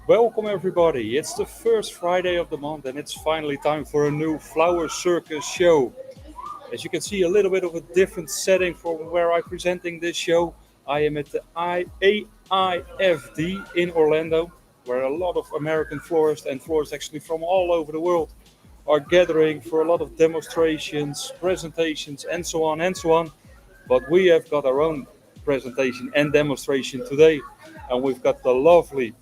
Welcome everybody. It's the first Friday of the month and it's finally time for a new Flower Circus show. As you can see, a little bit of a different setting from where I'm presenting this show. I am at the AIFD in Orlando, where a lot of American florists and florists actually from all over the world are gathering for a lot of demonstrations, presentations, and so on and so on. But we have got our own presentation and demonstration today, and we've got the lovely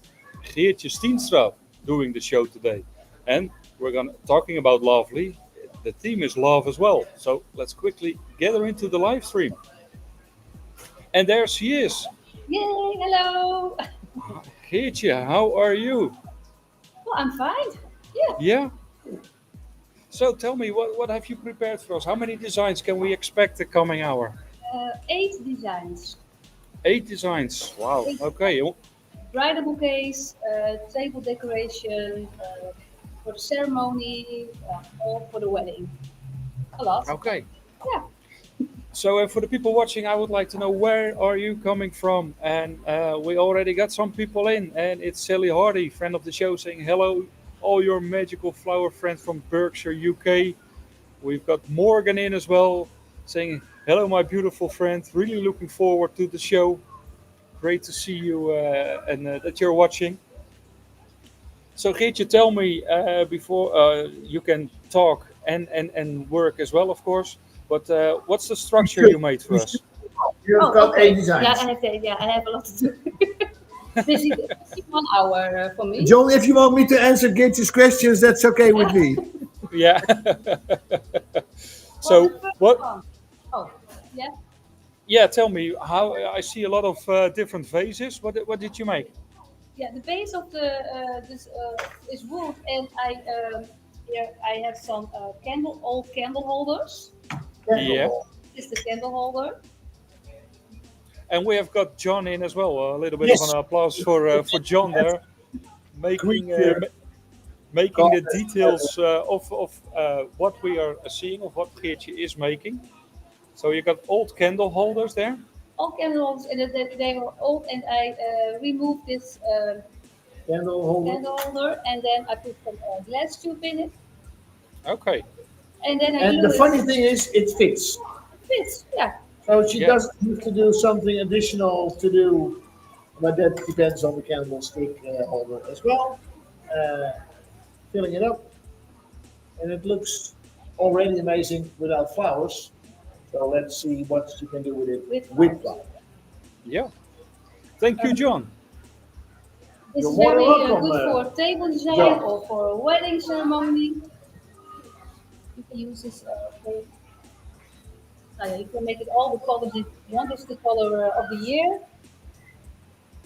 Geertje Stienstra doing the show today. And we're going to talking about lovely. The theme is love as well. So let's quickly gather into the live stream. And there she is. Yay, hello. Geertje, how are you? Well, I'm fine. Yeah. Yeah. So tell me, what have you prepared for us? How many designs can we expect the coming hour? 8 designs. 8 designs. Wow. Eight Okay. bridal bouquets, table decoration, for the ceremony, all for the wedding. A lot. Okay. Yeah. So for the people watching, I would like to know where are you coming from? And we already got some people in, and it's Sally Hardy, friend of the show, saying hello, all your magical flower friends from Berkshire, UK. We've got Morgan in as well, saying hello, my beautiful friend. Really looking forward to the show. Great to see you and that you're watching. So Geertje, tell me before you can talk and work as well, of course. But what's the structure you made for us? You've Oh, got okay. eight designs. I have a lot to do. Busy 1 hour for me. John, if you want me to answer Geertje's questions, that's okay with me. Yeah. Well, So the first what? one. Oh, yeah. Yeah, tell me how. I see a lot of different vases. What did you make? Yeah, the base of the this is wood, and here I have some old candle holders. Yeah. This is the candle holder. And we have got John in as well. A little bit of Yes. an applause for John there, making making the God. details of what we are seeing, of what Geertje is making. So you got old candle holders there. All candle holders, and they were old, and I removed this Candle holder. candle holder, and then I put some glass tube in it, Okay. and then I And glue the funny it. thing is, it fits. It fits, yeah. So she Yeah. doesn't have to do something additional to do, but that depends on the candlestick holder as well. Uh, Filling it up, and it looks already amazing without flowers. So let's see what you can do with it With with flowers. flowers. Yeah. Thank you, John. This You're is more very than welcome, good for table design John. or for a wedding ceremony. You can use this. You can make it all the colors you want. This is the color of the year.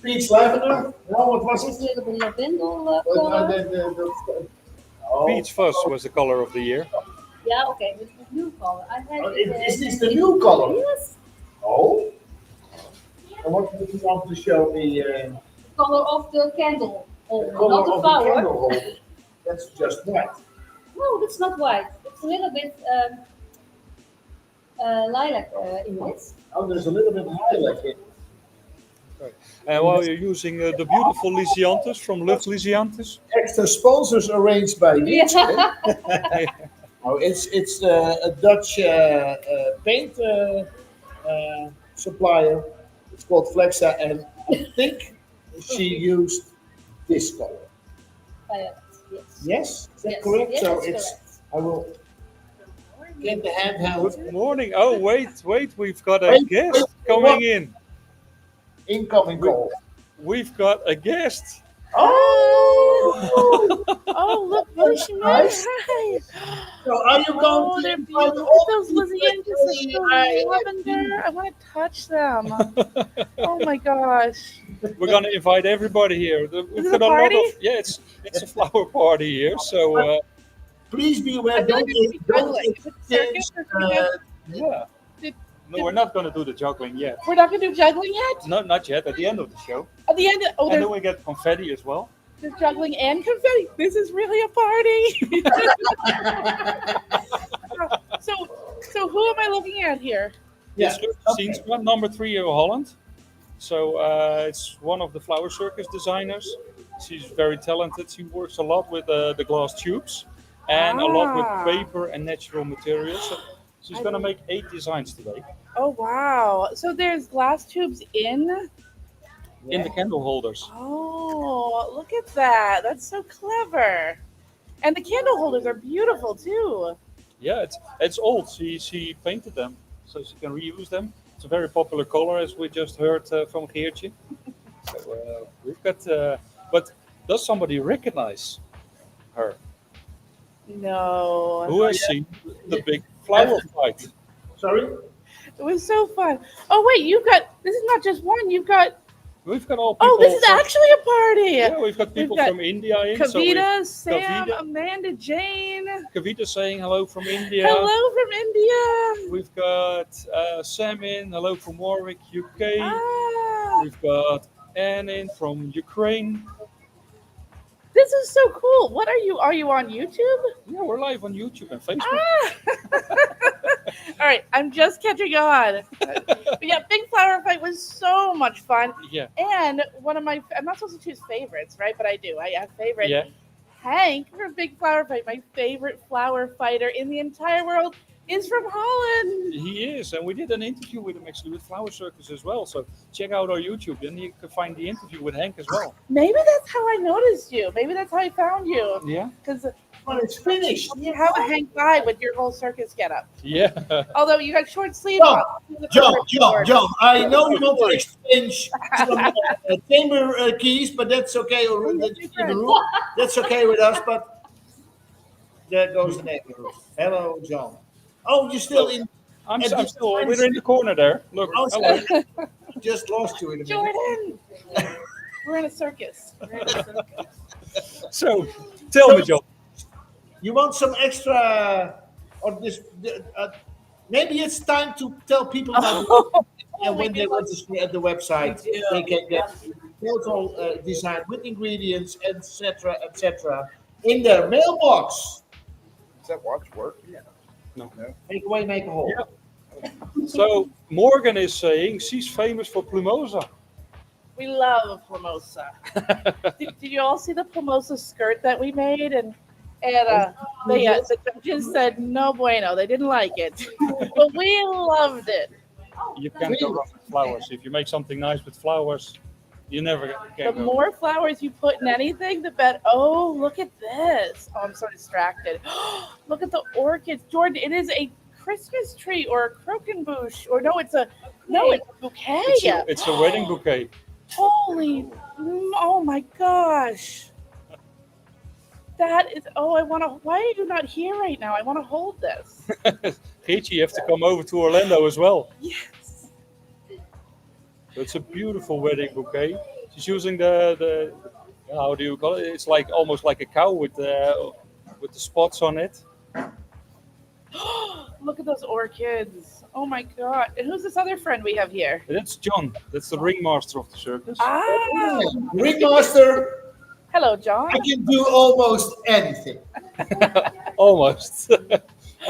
Peach lavender. Well, what was This is it? a little bit lavendel Uh, color. oh, Peach Fuzz was the color of the year. Yeah, okay, this is the new color. I had Oh, it, is this the new color? Yes, oh. And what do you want to show me? color of the candle holder, Color not the of the flower. candle holder. That's just white. No, that's not white. It's a little bit lilac in it. Oh, there's a little bit of lilac in it. Right. And while you're using the beautiful Lysianthus from Lucht Lysianthus. Extra sponsors arranged by Geertje. Yeah. Oh, it's a Dutch paint supplier. It's called Flexa, and I think she used this color. Violet, yes. Yes, is that Yes, correct? yes, So that's it's. correct. I will get the handheld. Good morning. Oh, wait, we've got a Wait, guest wait, coming what? in. Incoming call. We've got a guest. Oh! Oh, look, Lucy, Nice. hi. So are you Oh, going to they're invite beautiful. all Those people Lysianthus to are the so lavender. I want to touch them. Oh my gosh. We're gonna invite everybody here. We've Is it got a a lot party? of it's a flower party here. So Please be aware, I feel like don't I should be don't juggling. Is it circus or something? yeah. Did- No, we're not gonna do the juggling yet. We're not going to do juggling yet? No, not yet. At the end of the show, At the end, and then we get confetti as well. there's juggling and confetti. This is really a party. So who am I looking at here? Yeah, It's Geertje Stienstra, number 3 in Holland. So it's one of the Flower Circus designers. She's very talented. She works a lot with the glass tubes and a lot with Ah. paper and natural materials. So she's I- gonna make 8 designs today Oh wow! So there's glass tubes in. in the candle holders. Oh, look at that! That's so clever. And the candle holders are beautiful too. Yeah, it's old. She painted them so she can reuse them. It's a very popular color, as we just heard from Geertje. So we've got. But does somebody recognize her? No, Who has seen the big flower fight? Sorry? it was so fun. Oh wait, you've got. This is not just one. You've got. We've got all people. Oh, this is from, actually a party. Yeah, we've got people got from India in. So we've Kavita, Sam, Kavita. Amanda, Jane. Kavita saying hello from India. Hello from India. We've got Sam in. Hello from Warwick, UK. Ah, We've got Anne in from Ukraine. this is so cool. What are you? Are you on YouTube? Yeah, we're live on YouTube and Facebook. Ah. All right, I'm just catching on. But yeah, Big Flower Fight was so much fun. Yeah, And one of my, I'm not supposed to choose favorites, right? But I do. I have favorites. yeah. Hank from Big Flower Fight, my favorite flower fighter in the entire world, is from Holland. He is, and we did an interview with him actually with Flower Circus as well. So check out our YouTube, and you can find the interview with Hank as well. Maybe that's how I noticed you. Maybe that's how I found you. Yeah, Because When it's finished. you have a Hank vibe with your whole circus getup. yeah. Although you got short sleeves John, on. John, I know you want to exchange some chamber keys, but that's okay. Or in the room. That's okay with us, but there goes the neighborhood. Hello, John. Oh, you're still in. I'm And this still. friends- We're in the corner there. Look. Oh, Hello. just lost you in a minute. Jordan! We're in a circus. We're in a circus. So, tell me, John. You want some extra on this? Maybe it's time to tell people about and when they want to see at the website, they can get total design with ingredients, etc., in their mailbox. Does that watch work? No. Make away, make a hole. Yeah. So Morgan is saying she's famous for Plumosa. We love Plumosa. did you all see the Plumosa skirt that we made? And the judges said no bueno. They didn't like it, but we loved it. You can't go wrong with flowers. If you make something nice with flowers, you never The can go. more flowers you put in anything, the better. Oh, look at this. Oh, I'm so distracted. Look at the orchids. Jordan, it is a Christmas tree or a croquembouche. Or no, it's a bouquet. It's a wedding bouquet. Holy, oh my gosh. That is, oh, I want to, why are you not here right now? I want to hold this. Geertje, you have to come over to Orlando as well. Yes. It's a beautiful wedding bouquet. She's using the how do you call it? It's like almost like a cow with the spots on it. Look at those orchids. Oh my God. And who's this other friend we have here? That's John. That's the ringmaster of the circus. Ah, Ringmaster, hello, John. I can do almost anything. Almost.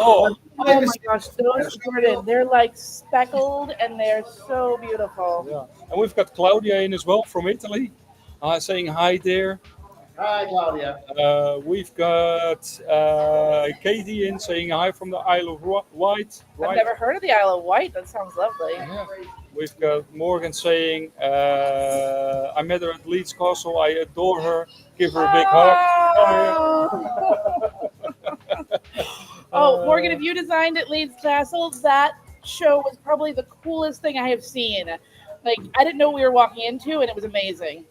Oh my gosh, those Jordan, they're like speckled and they're so beautiful. Yeah. And we've got Claudia in as well from Italy, saying hi there. Hi, Claudia. We've got Katie in saying hi from the Isle of Wight. I've never heard of the Isle of Wight. That sounds lovely. Yeah. We've got Morgan saying, I met her at Leeds Castle. I adore her. Give her a big hug. Oh, Morgan, if you designed at Leeds Castle, that show was probably the coolest thing I have seen. Like, I didn't know what we were walking into, and it was amazing.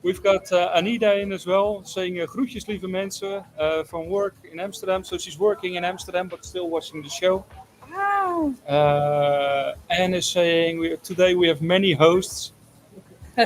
We've got Anita in as well, saying groetjes lieve mensen from work in Amsterdam. So she's working in Amsterdam, but still watching the show. Wow. Anne is saying, today we have many hosts. We've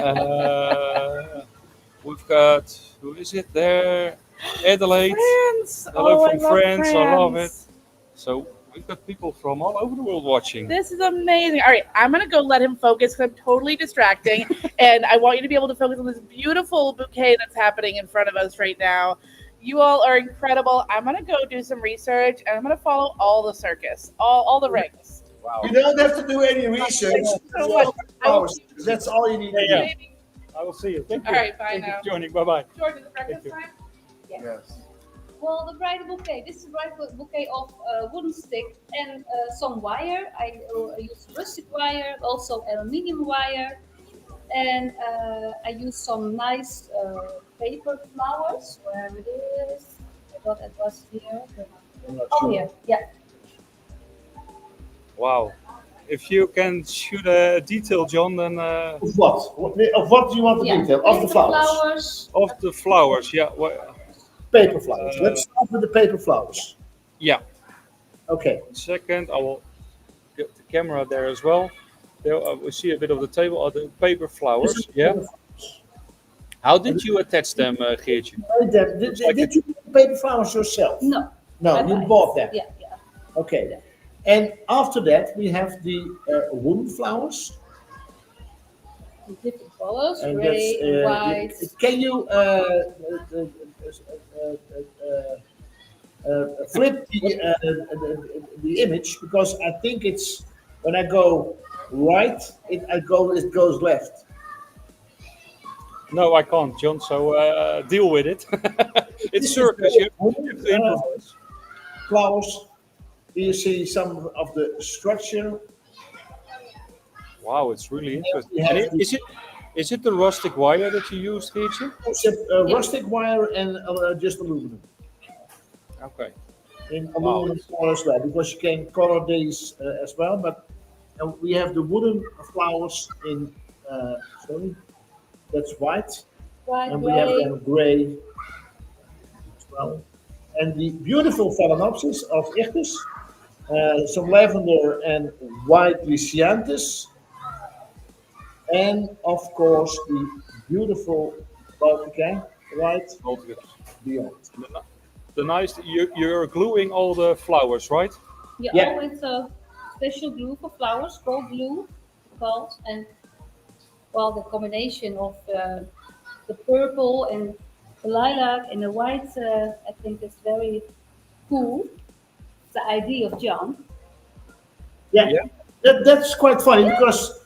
got, who is it there? Adelaide. France. Hello Oh, from I love France. I love it. France. So we've got people from all over the world watching. This is amazing. All right, I'm going to go let him focus because I'm totally distracting. And I want you to be able to focus on this beautiful bouquet that's happening in front of us right now. You all are incredible. I'm going to go do some research, and I'm going to follow all the circus, all the rings. Wow. You don't have to do any research. So much. Hours. That's all you need to do. Yeah. I will see you. Thank you. All right, bye Thank you now. for joining. Bye bye. George, is it breakfast you. time? Yes. Well, the bridal bouquet. This is a bridal bouquet of wooden stick and some wire. I use rustic wire, also aluminium wire, and I use some nice paper flowers. Where it is? I thought it was here. I'm not Oh, sure. here. Yeah. Wow. If you can shoot a detail, John, then Of what? Of what do you want the Yeah. detail? Of the Paper flowers. of the flowers. Yeah. Paper flowers. Let's start with the paper flowers. Yeah. Okay. Second, I will get the camera there as well. There we see a bit of the table. Are the paper This flowers? is Yeah. paper flowers. How did you attach them, Geertje? Did you make the paper flowers yourself? No. No, I you buy it. bought them. Yeah, yeah. Okay. And after that, we have the wooden flowers. Different colors, And gray, that's, white. can you flip the image, because I think it's when I go right, it goes left. No, I can't, John. So deal with it. It's This circus. is You wooden, have to improvise. flowers. Do you see some of the structure? Wow, it's really interesting. We have And the- is it the rustic wire that you used, Geertje? Rustic wire and just aluminum. Okay. In aluminum color as well, because you can color these as well. But we have the wooden flowers in, sorry, that's white, White, and we have gray. them gray as well. And the beautiful phalaenopsis of Circus, some lavender and white lycianthus, and of course the beautiful Bouquet, right beyond. The nice, you're gluing all the flowers, right? Yeah, Yeah. always a special glue for flowers, gold glue, called, and well, the combination of the purple and the lilac and the white, I think is very cool. The idea of John. Yeah, Yeah. that's quite funny because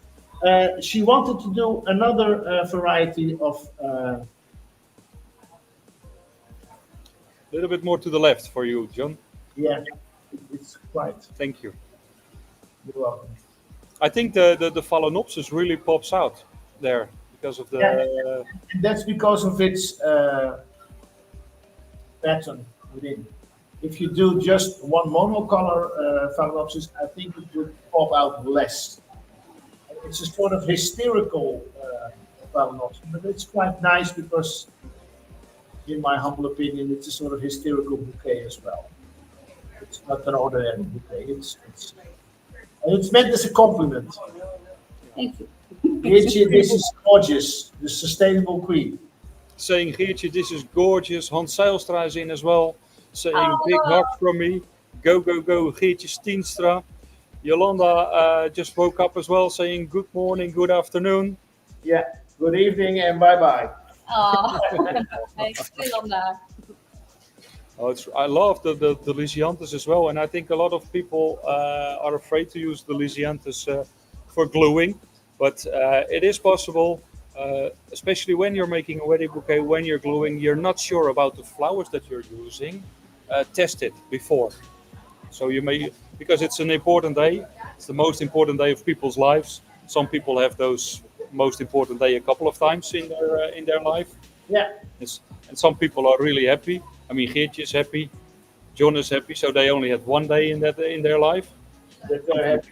she wanted to do another variety of. A little bit more to the left for you, John. Yeah, it's quite. Thank you. You're welcome. I think the phalaenopsis really pops out there because of the. Yeah. And that's because of its pattern within. If you do just one monocolor phalaenopsis, I think it would pop out less. It's a sort of hysterical phalaenopsis, but it's quite nice because, in my humble opinion, it's a sort of hysterical bouquet as well. It's not an ordinary bouquet. And it's meant as a compliment. Thank you. Geertje, this is gorgeous. The sustainable queen. Saying Geertje, this is gorgeous. Hans Zijlstra is in as well. Saying big hug from me. Go, go, go, Geertje Stienstra. Yolanda just woke up as well, saying good morning, good afternoon. Yeah. Good evening and bye bye. Oh, I'm still on that. Oh, I love the Lysianthus as well, and I think a lot of people are afraid to use the Lysianthus for gluing, but it is possible, especially when you're making a wedding bouquet, when you're gluing, you're not sure about the flowers that you're using, test it before. So you may, because it's an important day, it's the most important day of people's lives. Some people have those most important day a couple of times in their life. Yeah. And some people are really happy. I mean, Geertje is happy, John is happy, so they only had one day in their life. That they're happy.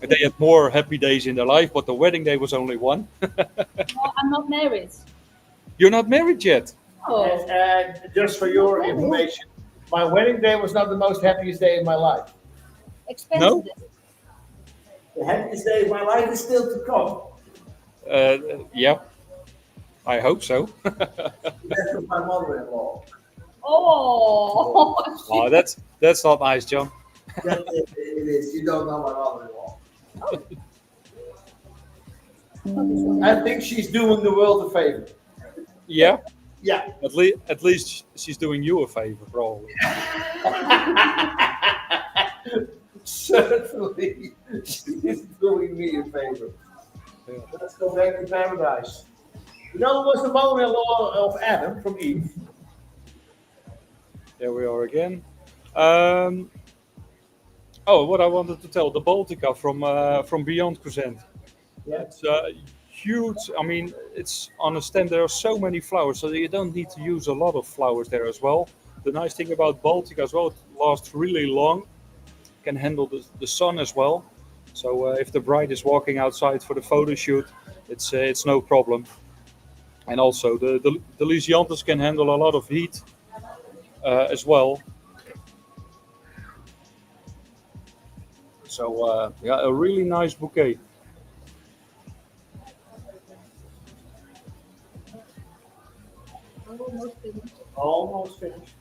And they had more happy days in their life, but the wedding day was only one. No, I'm not married. You're not married yet. Oh, And just for your information, my wedding day was not the most happiest day in my life. expensive. No? The happiest day of my life is still to come. Yeah, I hope so. That's with my mother-in-law. Oh, Oh, that's not nice, John. It is. You don't know my mother-in-law. I think she's doing the world a favor. Yeah, Yeah. at least she's doing you a favor, probably. Certainly, she's doing me a favor. Yeah. Let's go back to paradise. You know who was the mother-in-law of Adam from Eve? There we are again. Um, oh, what I wanted to tell, the Baltica from Beyond Crescent. Yeah. It's huge. I mean, it's on a stand. There are so many flowers, so you don't need to use a lot of flowers there as well. The nice thing about Baltica as well, it lasts really long. Can handle the sun as well. So if the bride is walking outside for the photo shoot, it's no problem. And also the Lysianthus can handle a lot of heat as well. So yeah, a really nice bouquet. Almost finished. Almost finished.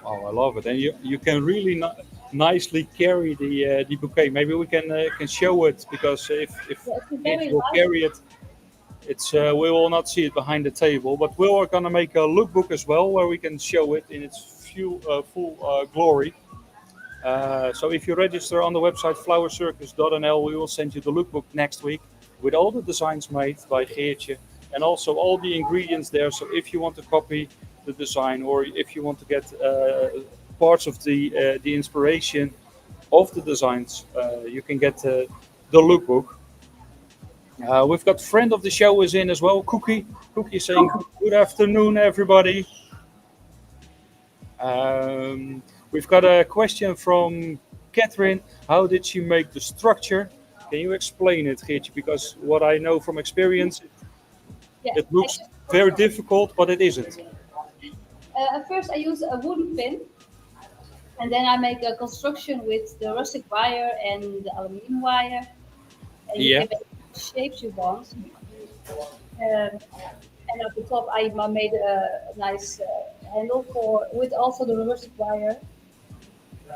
Oh, I love it, and you can really nicely carry the bouquet. Maybe we can show it because if Yeah, it's a kids very will light. carry it, it's we will not see it behind the table. But we are gonna make a lookbook as well where we can show it in its full glory. So if you register on the website flowercircus.nl, we will send you the lookbook next week with all the designs made by Geertje and also all the ingredients there. So if you want to copy the design or if you want to get parts of the inspiration of the designs, you can get the lookbook. We've got friend of the show is in as well, Cookie. Cookie is saying good afternoon, everybody. We've got a question from Catherine. How did she make the structure? Can you explain it, Geertje? Because what I know from experience, Yeah, it looks very difficult, but it isn't. at first I use a wooden pin, and then I make a construction with the rustic wire and the aluminum wire, and you Yeah. can make the shapes you want. Um, and at the top, I made a nice handle for with also the rustic wire,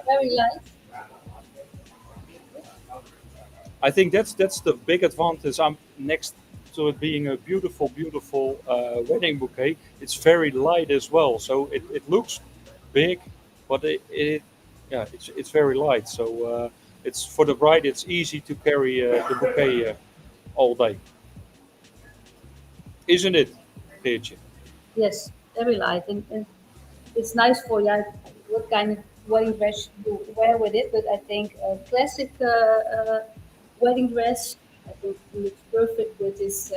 very light. I think that's the big advantage. I'm next to it being a beautiful wedding bouquet. It's very light as well, so it looks big, but it yeah it's very light. So it's for the bride. It's easy to carry the bouquet all day, isn't it, Geertje? Yes, very light, and it's nice for what kind of wedding dress you wear with it. But I think a classic wedding dress, I think looks perfect with this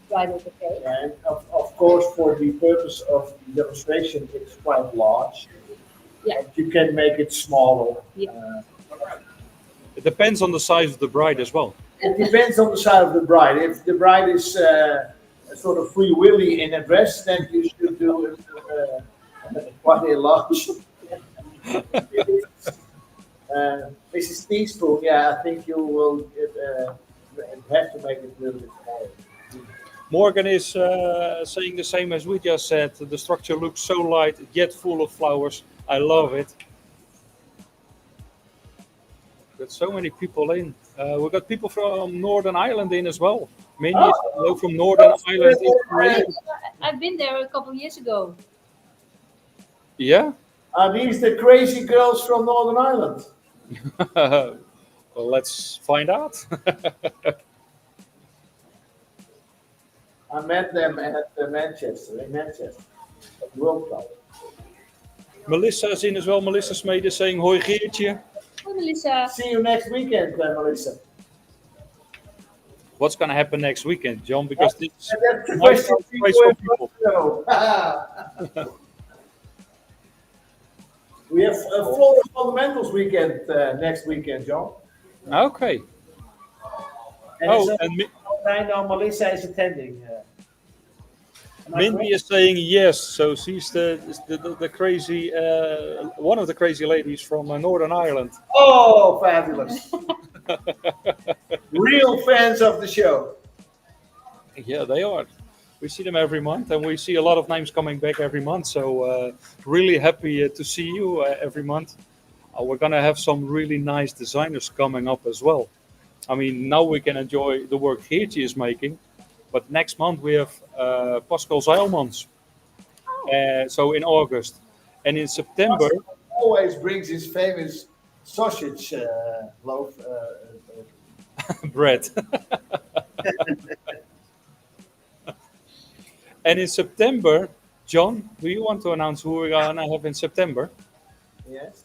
bridal bouquet. And of course, for the purpose of the demonstration, it's quite large. Yeah, But you can make it smaller. yeah, It depends on the size of the bride as well. It depends on the side of the bride. If the bride is a sort of free willy in a dress, then you should do it quite a large. Mrs. Teaspoon, yeah, I think you will have to make it a little bit smaller. Morgan is saying the same as we just said. The structure looks so light yet full of flowers. I love it. Got so many people in. We've got people from Northern Ireland in as well. Many from Northern Ireland. Inspiration. I've been there a couple of years ago. Yeah. Are these the crazy girls from Northern Ireland? Well, let's find out. I met them at Manchester, at the World Cup. Melissa is in as well. Melissa Smeed is saying hoi Geertje. Hi, Melissa. See you next weekend, Melissa. What's going to happen next weekend, John? Because this That's the might question be a place for people. know. We have a Floral Fundamentals weekend next weekend, John. Okay. And Oh, so and I know Melissa is attending. Am I Mindy correct? is saying yes. So she's the crazy, one of the crazy ladies from Northern Ireland. Oh, fabulous. Real fans of the show. Yeah, they are. We see them every month, and we see a lot of names coming back every month. So really happy to see you every month. We're gonna have some really nice designers coming up as well. I mean, now we can enjoy the work Geertje is making, but next month we have Pascal Zeilmans. So in August, and in September, Always brings his famous sausage loaf. Bread. And in September, John, do you want to announce who we're gonna have in September? Yes.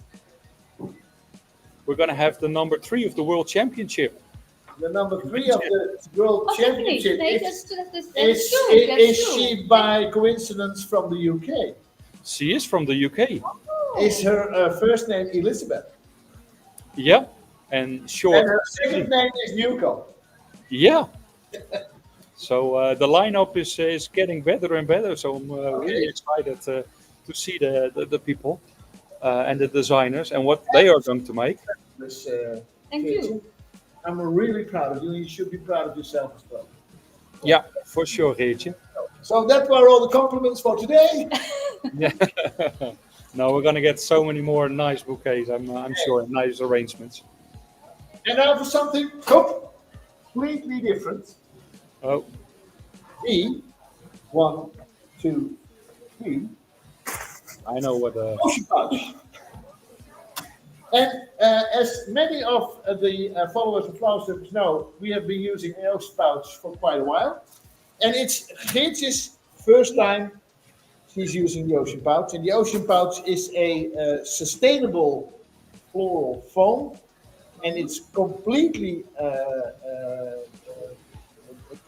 We're gonna have the number 3 of the World Championship. The number 3 of the World Oh, really? Championship Nee, is, that's is, true. is, That's is true. she by coincidence from the UK? She is from the UK. Oh. Is her first name Elizabeth? Yeah, and short. And her second name is Yuko. Yeah. So the lineup is getting better and better. So I'm really excited to see the people and the designers and what they are going to make. Dus, Thank Geertje, you. I'm really proud of you. You should be proud of yourself as well. Yeah, for sure, Geertje. So that were all the compliments for today. Yeah. No, we're gonna get so many more nice bouquets. I'm sure, nice arrangements. And now for something completely different. Oh, E, 1, 2, 3. I know what. Oshun Pouch. And as many of the followers of Flower Circus know, we have been using an Oshun Pouch for quite a while. And it's Geertje's first time she's using the Oshun Pouch. And the Oshun Pouch is a sustainable floral foam. And it's completely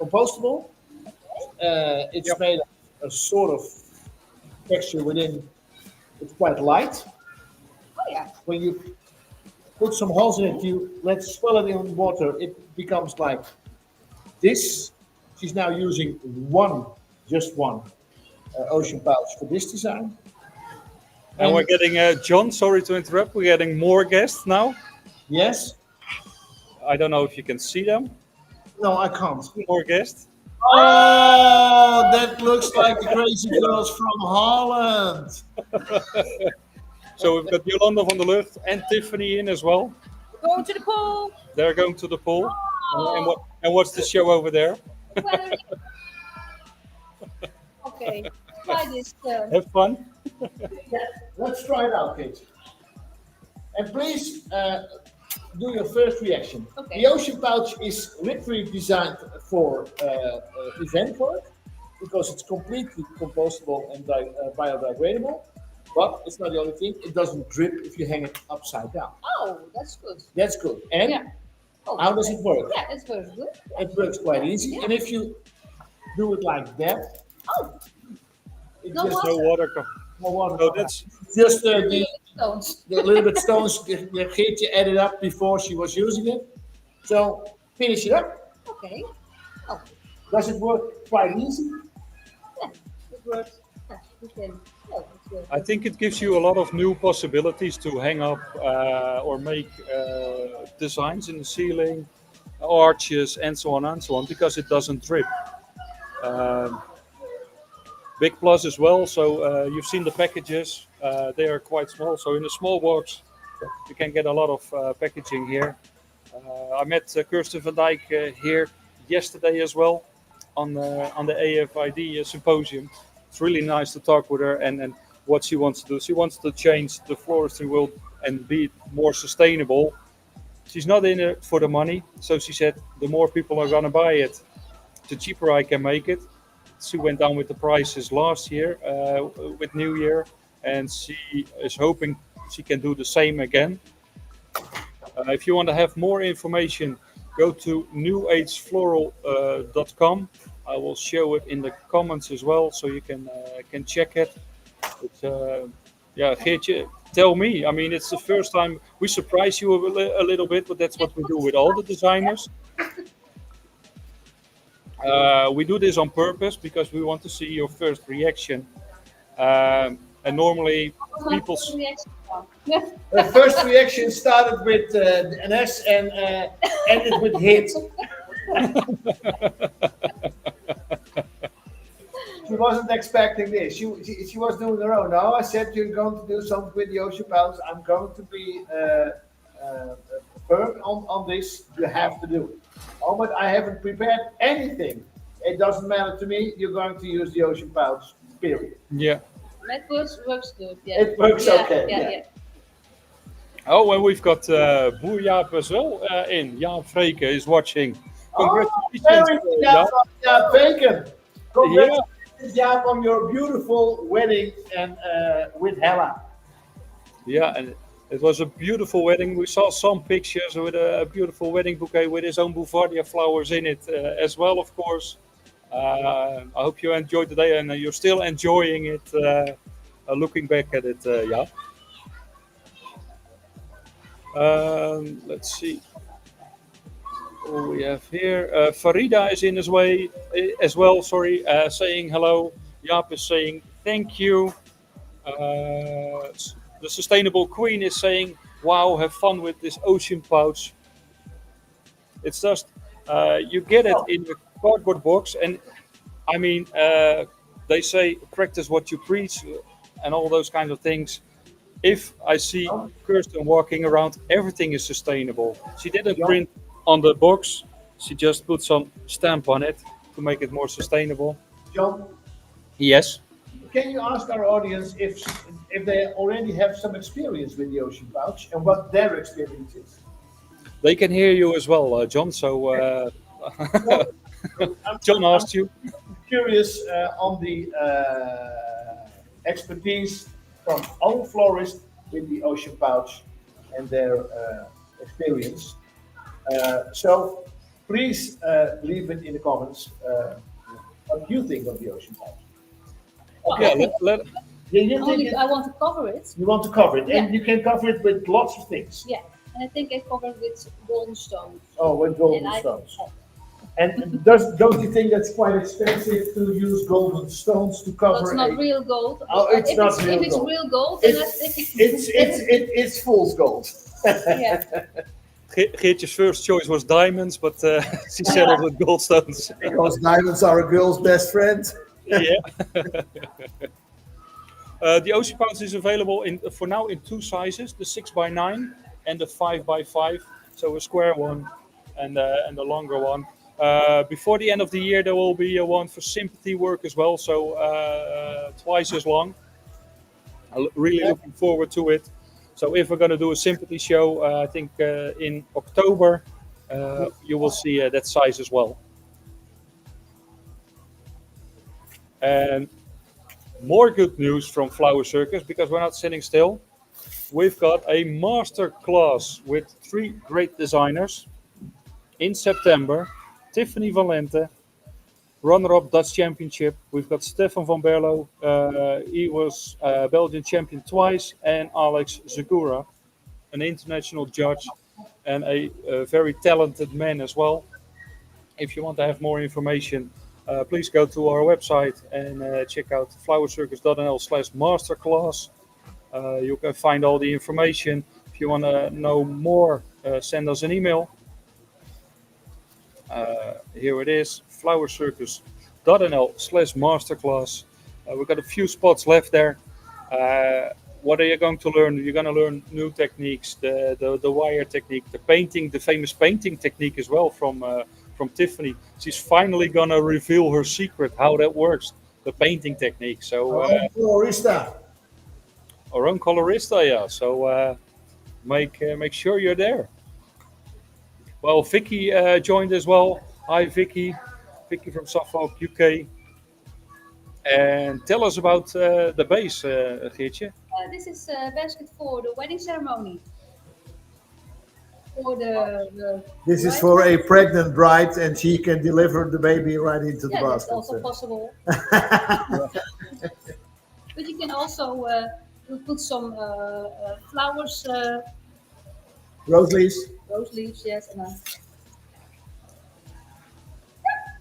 compostable. It's made of a sort of texture within. It's quite light. Oh, yeah. When you put some holes in it, you let swell it in water, it becomes like this. She's now using just one Oshun Pouch for this design. And we're getting John. Sorry to interrupt. We're getting more guests now. Yes? I don't know if you can see them. No, I can't. More guests. Oh, that looks like the crazy girls from Holland. So we've got Jolanda van der Lucht and Tiffany in as well. Go to the pool. They're going to the pool. Oh. And what's the show over there? Okay, try this. Have fun. Let's try it out, kids. And please do your first reaction. Okay. The Oshun Pouch is literally designed for event work because it's completely compostable and biodegradable. But it's not the only thing. It doesn't drip if you hang it upside down. Oh, that's good. That's good. And Yeah. Oh, how does it work? Yeah, it's very good. It works quite easy. Yeah. And if you do it like that, Oh, it No just No water. no water. No, that's Just stones. the little bit stones the Geertje added up before she was using it. So finish it up. Okay. Oh, Does it work quite easy? yeah, it works. Yeah, you can. Yeah, it's good. I think it gives you a lot of new possibilities to hang up or make designs in the ceiling, arches, and so on, because it doesn't drip. Big plus as well. So you've seen the packages; they are quite small. So in a small box, you can get a lot of packaging here. I met Kirsten van Dijk here yesterday as well on the AFID symposium. It's really nice to talk with her and what she wants to do. She wants to change the floristry world and be more sustainable. She's not in it for the money, so she said the more people are gonna buy it, the cheaper I can make it. She went down with the prices last year with New Year, and she is hoping she can do the same again. If you want to have more information, go to newagefloral.com. I will show it in the comments as well, so you can check it. It's, yeah, Geertje, tell me. I mean, it's the first time we surprise you a little bit, but that's what we do with all the designers. We do this on purpose because we want to see your first reaction. And normally, people's The first reaction started with an S and ended with hit. She wasn't expecting this. She was doing her own. No, I said you're going to do something with the Oshun Pouch. I'm going to be firm on this. You have to do it. Oh, but I haven't prepared anything. It doesn't matter to me. You're going to use the Oshun Pouch. Period. yeah. That works good. Yeah. It works Yeah, okay. Yeah, Yeah. yeah. Oh, and we've got Boer Jaap as well in. Jaap Freke is watching. Oh, Congratulations, very good, Jaap. Jaap Bacon. Yeah, Congratulations, Jaap, on your beautiful wedding and with Hella. yeah, and it was a beautiful wedding. We saw some pictures with a beautiful wedding bouquet with his own bouvardia flowers in it as well, of course. I hope you enjoyed the day and you're still enjoying it. Looking back at it, yeah. Let's see what we have here. Farida is in his way as well. Sorry, saying hello. Jaap is saying thank you. The sustainable queen is saying, "Wow, have fun with this ocean pouch." It's just you get it in the cardboard box, and I mean, they say practice what you preach, and all those kinds of things. If I see Kirsten walking around, everything is sustainable. She didn't John, print on the box; she just put some stamp on it to make it more sustainable. John, Yes, can you ask our audience if they already have some experience with the Ocean Pouch and what their experience is? they can hear you as well, John. So So, I'm, John I'm asked you. curious on the expertise from all florists with the Ocean Pouch and their experience. So please leave it in the comments what you think of the Ocean Pouch. Well, Yeah, I think Yeah, you think only I want to cover it. you want to cover it, Yeah. and you can cover it with lots of things. Yeah, and I think I covered with golden stones. Oh, with golden And I- stones. And don't you think that's quite expensive to use golden stones to Well, cover it's not a? real gold. Oh, it's if not it's, real if it's gold. real gold, then I It's think it's fool's gold. yeah. Geertje's first choice was diamonds, but she settled with gold stones. Because diamonds are a girl's best friend. Yeah. The Ocean Pouch is available for now in two sizes: the 6x9 and the 5x5. So a square one and a longer one. Before the end of the year, there will be a one for sympathy work as well, so twice as long. I'm really looking forward to it. So if we're going to do a sympathy show, I think in October, you will see that size as well. And more good news from Flower Circus, because we're not sitting still. We've got a master class with three great designers in September. Tiffany Valente, runner-up Dutch Championship. We've got Stefan van Berlo. He was Belgian champion twice. And Alex Zegura, an international judge and a very talented man as well. If you want to have more information, please go to our website and check out flowercircus.nl/masterclass. You can find all the information. If you want to know more, send us an email. Here it is, flowercircus.nl/masterclass. We've got a few spots left there. What are you going to learn? You're going to learn new techniques, the wire technique, the painting, the famous painting technique as well from Tiffany. She's finally going to reveal her secret, how that works, the painting technique. So Florista. our own colorista, yeah. So make sure you're there. Well, Vicky joined as well. Hi, Vicky. Vicky from Suffolk, UK. And tell us about the base, Geertje. This is a basket for the wedding ceremony. For the This is bride. for a pregnant bride, and she can deliver the baby right into the Yeah, that's basket. also possible. But you can also you put some flowers, Rose leaves. rose leaves, yes, and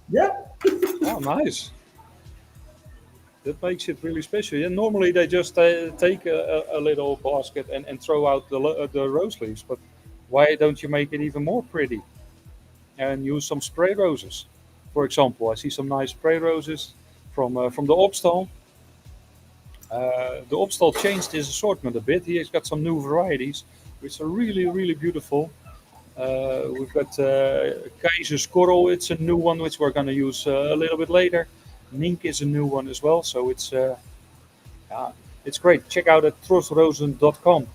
Yeah. Oh, nice. That makes it really special. Yeah, normally they just take a little basket and throw out the rose leaves. But why don't you make it even more pretty and use some spray roses? For example, I see some nice spray roses from the Opstal. The Opstal changed his assortment a bit. He has got some new varieties, which are really, really beautiful. We've got Kaiser's Coral. It's a new one, which we're going to use a little bit later. Mink is a new one as well. So it's great. Check out at trosrozen.com.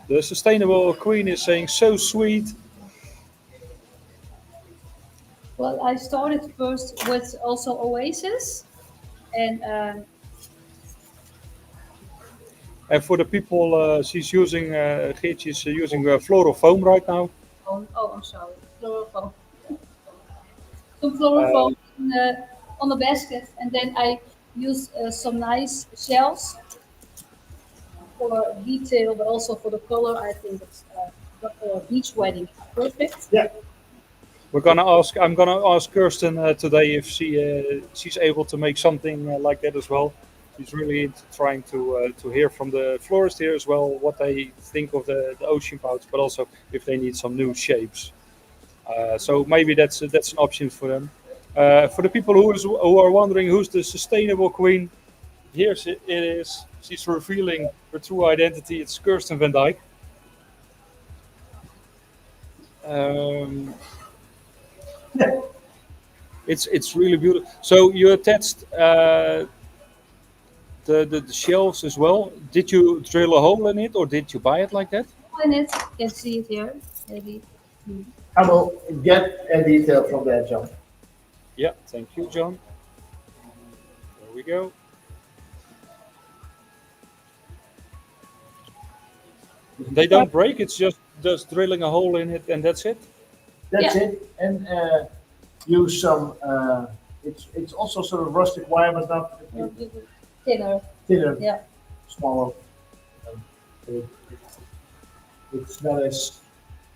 The sustainable queen is saying so sweet. Well, I started first with also Oasis, and And for the people, she's using, Geertje is using floral foam right now. I'm sorry, floral foam. Some floral Uh, foam on the basket, and then I use some nice shells for detail, but also for the color. I think it's for a beach wedding. It's perfect. Yeah. we're gonna ask. I'm gonna ask Kirsten today if she's able to make something like that as well. She's really into trying to hear from the florist here as well what they think of the ocean pouch, but also if they need some new shapes. So maybe that's an option for them. For the people who are wondering who's the sustainable queen, here it is. She's revealing her true identity. It's Kirsten van Dijk. Um, Yeah. it's really beautiful. So you attached the shelves as well. Did you drill a hole in it or did you buy it like that? In it, you can see it here. Maybe. I will get a detail from that, John. Yeah, thank you, John. There we go. They don't break. It's just drilling a hole in it and that's it. That's Yeah. it. And use some. It's also sort of rustic wire, but not Thinner. thinner, Yeah. smaller. Um, it- it's not as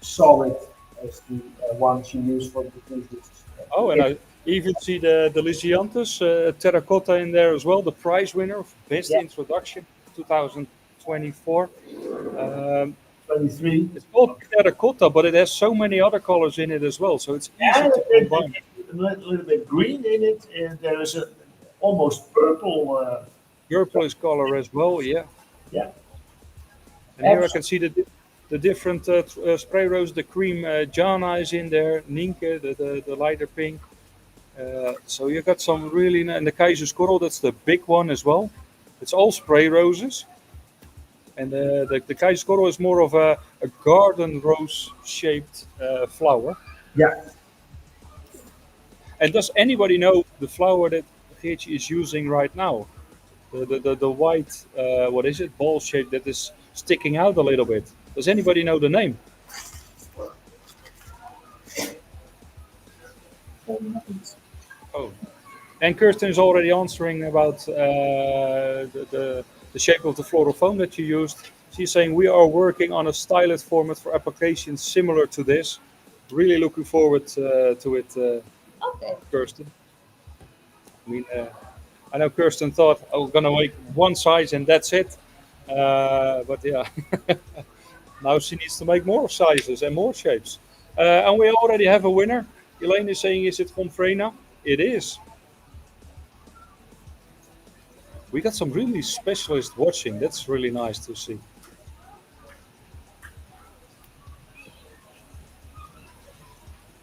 solid as the ones you use for the previous. Oh, and I even see the Lysianthus terracotta in there as well. The prize winner of best Yeah, introduction 2024. Um, 23. it's called terracotta, but it has so many other colors in it as well, so it's easy And to combine. a little bit green in it, and there is a almost purple. Purple is color as well, yeah. Yeah, And here I can see the different spray rose. The cream Jana is in there, Ninke, the lighter pink. So you got some really and the Kaiser's Coral, that's the big one as well. It's all spray roses. And the Kaiser's Coral is more of a garden rose shaped flower. yeah. And does anybody know the flower that Geertje is using right now? The white, what is it, ball shape that is sticking out a little bit. Does anybody know the name? Oh, and Kirsten is already answering about the shape of the floral foam that you used. She's saying we are working on a stylet format for applications similar to this. Really looking forward to it, Okay. Kirsten. I mean, I know Kirsten thought I was gonna make one size and that's it, but yeah, now she needs to make more sizes and more shapes. And we already have a winner. Elaine is saying, "Is it from Frena?" It is. We got some really specialists watching. That's really nice to see.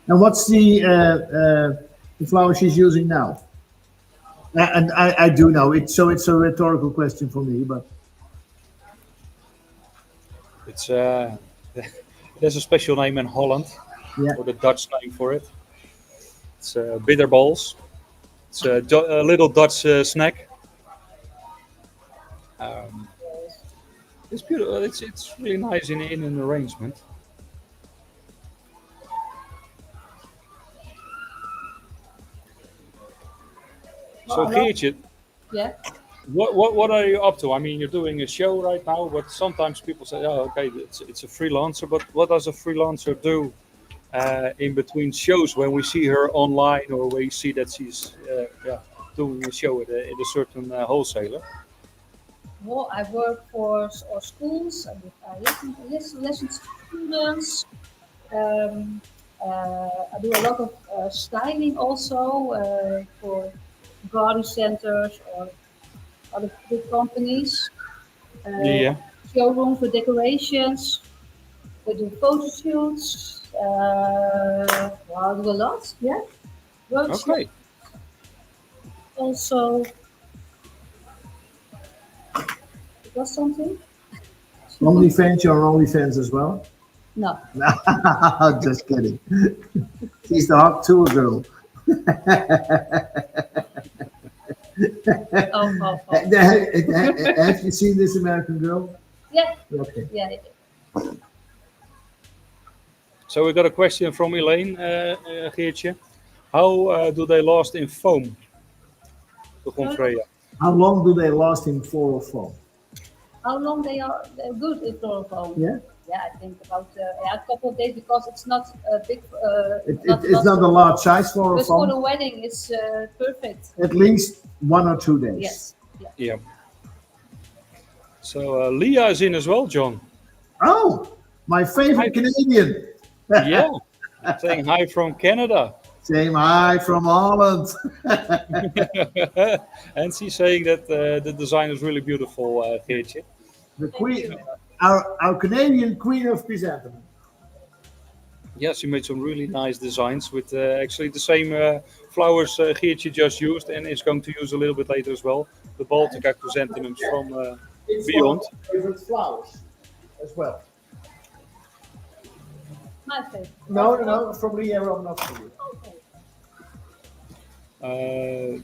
And what's the flower she's using now? And I do know it, so it's a rhetorical question for me, but It's there's a special name in Holland, yeah, or the Dutch name for it. It's bitter balls. It's a little Dutch snack. Um, it's beautiful. It's really nice in an arrangement. So Well, Geertje, yeah. what are you up to? I mean, you're doing a show right now, but sometimes people say, "Oh, okay, it's a freelancer." But what does a freelancer do in between shows when we see her online or we see that she's yeah, doing a show at a certain wholesaler? Well, I work for schools. I lessons to students. Um, I do a lot of styling also for garden centers or other big companies. Uh, Yeah. Showrooms with decorations. We do photo shoots. Well, I do a lot. Yeah. Workshops Okay. also. It was something. OnlyFans, you're on OnlyFans as well? No. Just kidding. She's the hot tour girl. Have you seen this American Girl? Yeah. Okay. Yeah. So we got a question from Elaine, Geertje. How do they last in foam? The Gonfreya. How long do they last in floral foam? How long they're good in floral foam? Yeah. Yeah, I think about a couple of days because it's not a big. It's not a large size floral but for the foam. wedding, it's perfect. At least 1 or 2 days. Yes. Yeah. Yeah. So Leah is in as well, John. Oh, my favorite Hi. Canadian. Yeah. Saying hi from Canada. Same hi from Holland. And she's saying that the design is really beautiful, Geertje. The queen, our Canadian queen of chrysanthemum. Yes, she made some really nice designs with actually the same flowers Geertje just used and is going to use a little bit later as well. The Baltica chrysanthemums from It's Beyond. one of my favorite flowers as well. My favorite. No, from Leah, not for you. Okay.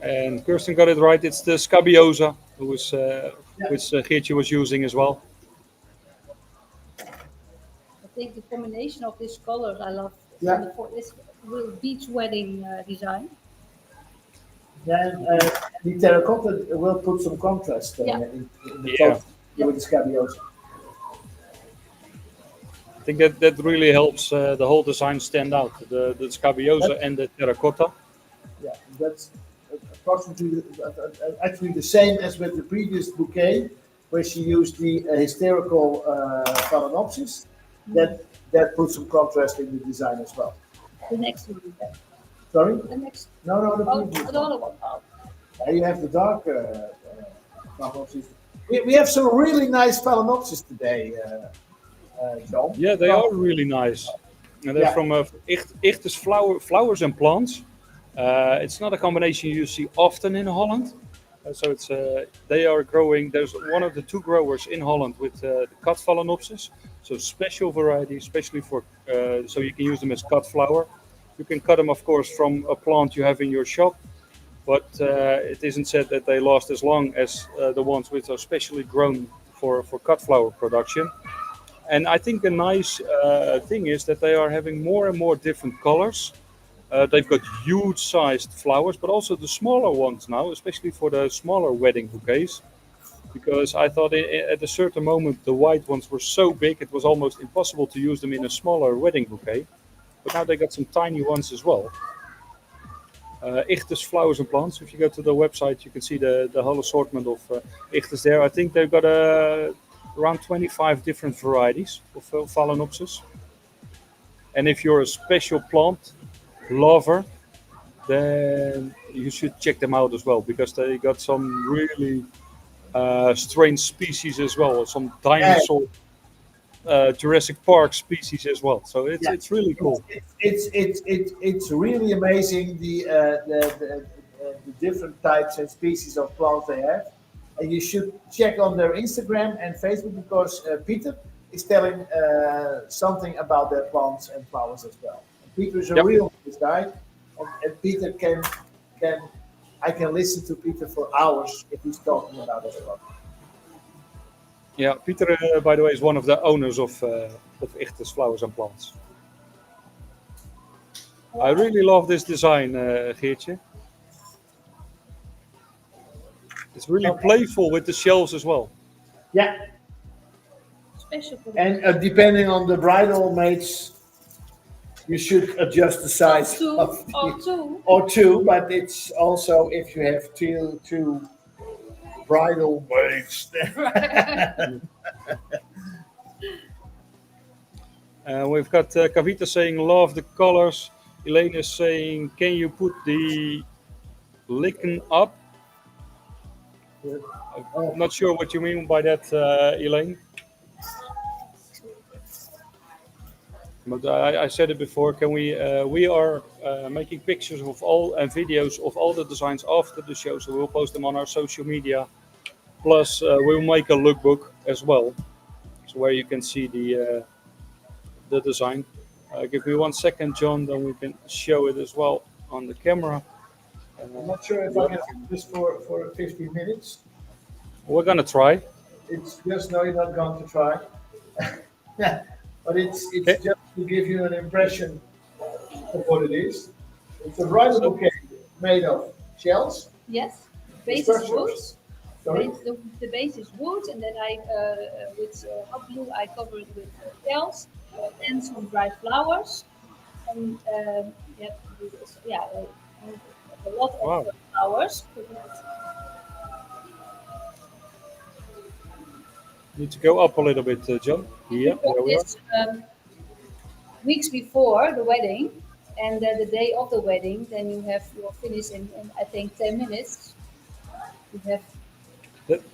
And Kirsten got it right. It's the Scabiosa, which Geertje was using as well. I think the combination of these colors I love. Yeah. For this real beach wedding design. Yeah, and the terracotta will put some contrast Yeah. in the Yeah. photo with the Scabiosa. I think that really helps the whole design stand out. The Scabiosa and the terracotta. Yeah, that's approximately actually the same as with the previous bouquet, where she used the hysterical phalaenopsis. That puts some contrast in the design as well. The next one. Sorry? The next. No, the Oh, previous the one. other one. Oh. You have the dark phalaenopsis. We have some really nice phalaenopsis today, John. Yeah, they are really nice. And they're Yeah. from Ichthys flowers and plants. It's not a combination you see often in Holland. So they are growing. There's one of the 2 growers in Holland with the cut phalaenopsis. So special variety, especially for so you can use them as cut flower. You can cut them, of course, from a plant you have in your shop, but it isn't said that they last as long as the ones which are specially grown for cut flower production. And I think a nice thing is that they are having more and more different colors. They've got huge sized flowers, but also the smaller ones now, especially for the smaller wedding bouquets. Because I thought at a certain moment the white ones were so big it was almost impossible to use them in a smaller wedding bouquet. But now they got some tiny ones as well. Ichthys flowers and plants. If you go to the website, you can see the whole assortment of Ichthys there. I think they've got around 25 different varieties of phalaenopsis. And if you're a special plant lover, then you should check them out as well, because they got some really strange species as well, some dinosaur, Jurassic Park species as well. So it's really cool. It's really amazing the different types and species of plants they have, and you should check on their Instagram and Facebook, because Peter is telling something about their plants and flowers as well. Peter is a real nice guy, and Peter I can listen to Peter for hours if he's talking about it. Yeah, Peter, by the way, is one of the owners of Ichthys flowers and plants. I really love this design, Geertje. It's really playful with the shells as well. Yeah, Special for and depending on the bridal maids, you should adjust the size or two, but it's also if you have two bridal maids. We've got Kavita saying, love the colors. Elaine is saying, can you put the lichen up? I'm not sure what you mean by that, Elaine. But I said it before. Can we are making pictures of all and videos of all the designs after the show, so we'll post them on our social media Plus, we'll make a lookbook as well, so where you can see the design. Give me 1 second, John, then we can show it as well on the camera. I'm Uh, not sure if I can do this for 15 minutes. we're gonna try. It's just no, you're not going to try. Yeah, but it's Okay. just to give you an impression of what it is. It's a bridal So, bouquet made of shells, Yes, the base is wood. structures. Sorry. The base is wood, and then I with hot glue I cover it with shells and some dried flowers. And yeah, yeah, a lot of wow. flowers. Need to go up a little bit, John. You Yeah, put there we are. this weeks before the wedding, and the day of the wedding, then you'll finish in I think 10 minutes. You have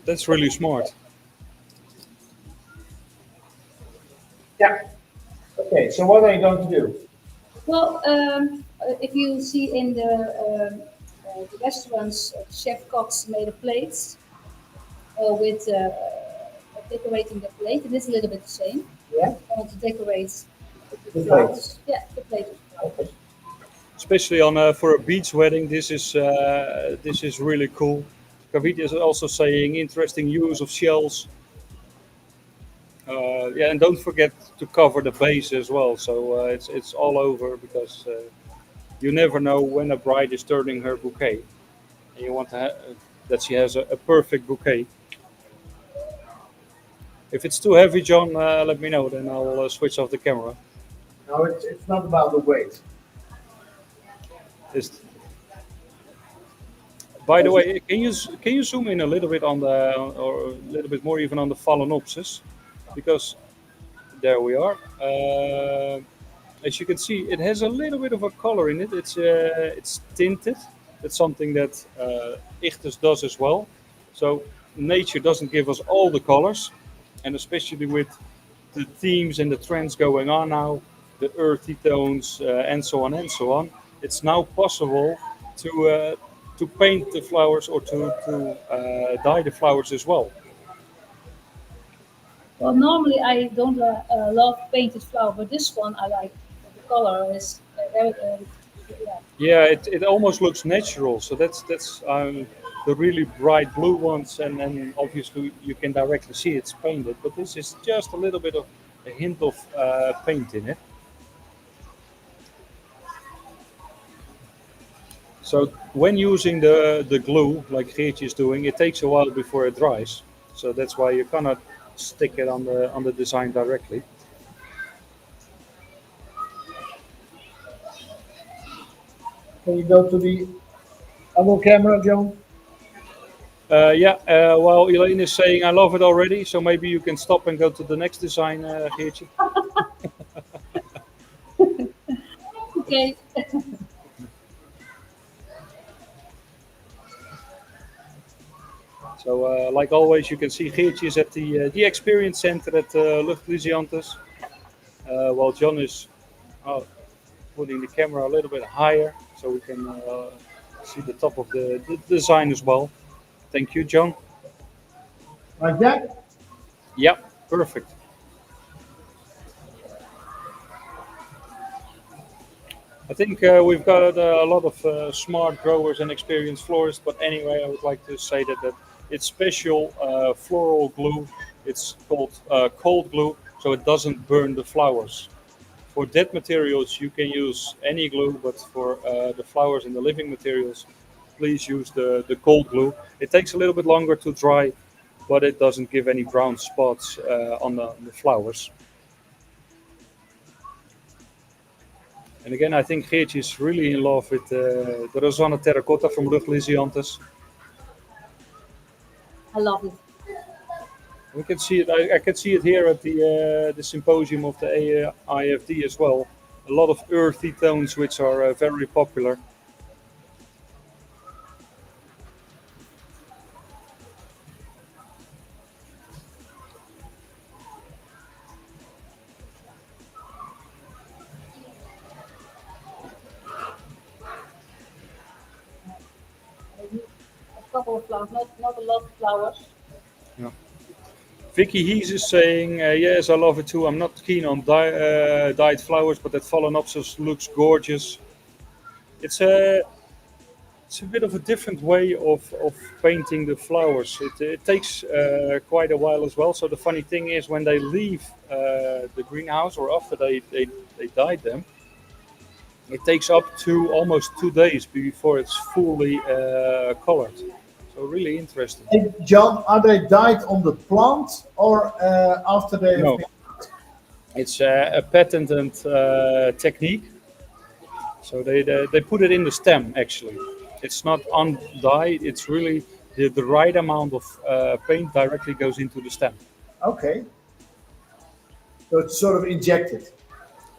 That's really smart. Yeah. Okay, so what are you going to do? well, if you see in the restaurants, chef cooks made a plates with decorating the plate, and it's a little bit the same. Yeah, I want to decorate with the the flowers. plates. Yeah, the plate with Okay. flowers. Especially on for a beach wedding, this is really cool. Kavit is also saying interesting use of shells. Yeah, and don't forget to cover the base as well. So it's all over because you never know when a bride is turning her bouquet, and you want that she has a perfect bouquet. If it's too heavy, John, let me know. Then I'll switch off the camera. Now it's not about the weight. Is By the Because way, can you zoom in a little bit on the or a little bit more even on the phalaenopsis, because there we are. As you can see, it has a little bit of a color in it. It's tinted. That's something that Ichthys does as well. So nature doesn't give us all the colors, and especially with the themes and the trends going on now, the earthy tones and so on and so on. It's now possible to paint the flowers or to dye the flowers as well. Well, normally I don't love painted flower, but this one I like. The color is very, yeah. Yeah, it almost looks natural. So that's the really bright blue ones, and obviously you can directly see it's painted. But this is just a little bit of a hint of paint in it. So when using the glue, like Geertje is doing, it takes a while before it dries. So that's why you cannot stick it on the design directly. can you go to the other camera, John? Yeah, while Elaine is saying I love it already, so maybe you can stop and go to the next design, Geertje. Okay. So, like always, you can see Geertje is at the Experience Center at Luchtlusiantes, while John is uh, putting the camera a little bit higher so we can see the top of the design as well. Thank you, John. Like that? Yeah, perfect. I think we've got a lot of smart growers and experienced florists, but anyway, I would like to say that it's special floral glue. It's called cold glue, so it doesn't burn the flowers. For dead materials, you can use any glue, but for the flowers and the living materials, please use the cold glue. It takes a little bit longer to dry, but it doesn't give any brown spots on the flowers. And again, I think Geertje is really in love with the Rosanna terracotta from Lucht Lysiantes. I love it. We can see it. I can see it here at the symposium of the IFD as well. A lot of earthy tones, which are very popular. I use a couple of flowers, not a lot of flowers. Yeah. Vicky Hees is saying, yes, I love it too. I'm not keen on dyed flowers, but that Phalaenopsis looks gorgeous. It's a it's a bit of a different way of painting the flowers. It takes quite a while as well. So the funny thing is, when they leave the greenhouse or after they dyed them, it takes up to almost 2 days before it's fully colored. So really interesting. Hey, John, are they dyed on the plant or after they have No, been? it's a patented technique. So they put it in the stem actually. It's not undyed. It's really the right amount of paint directly goes into the stem. Okay, so it's sort of injected.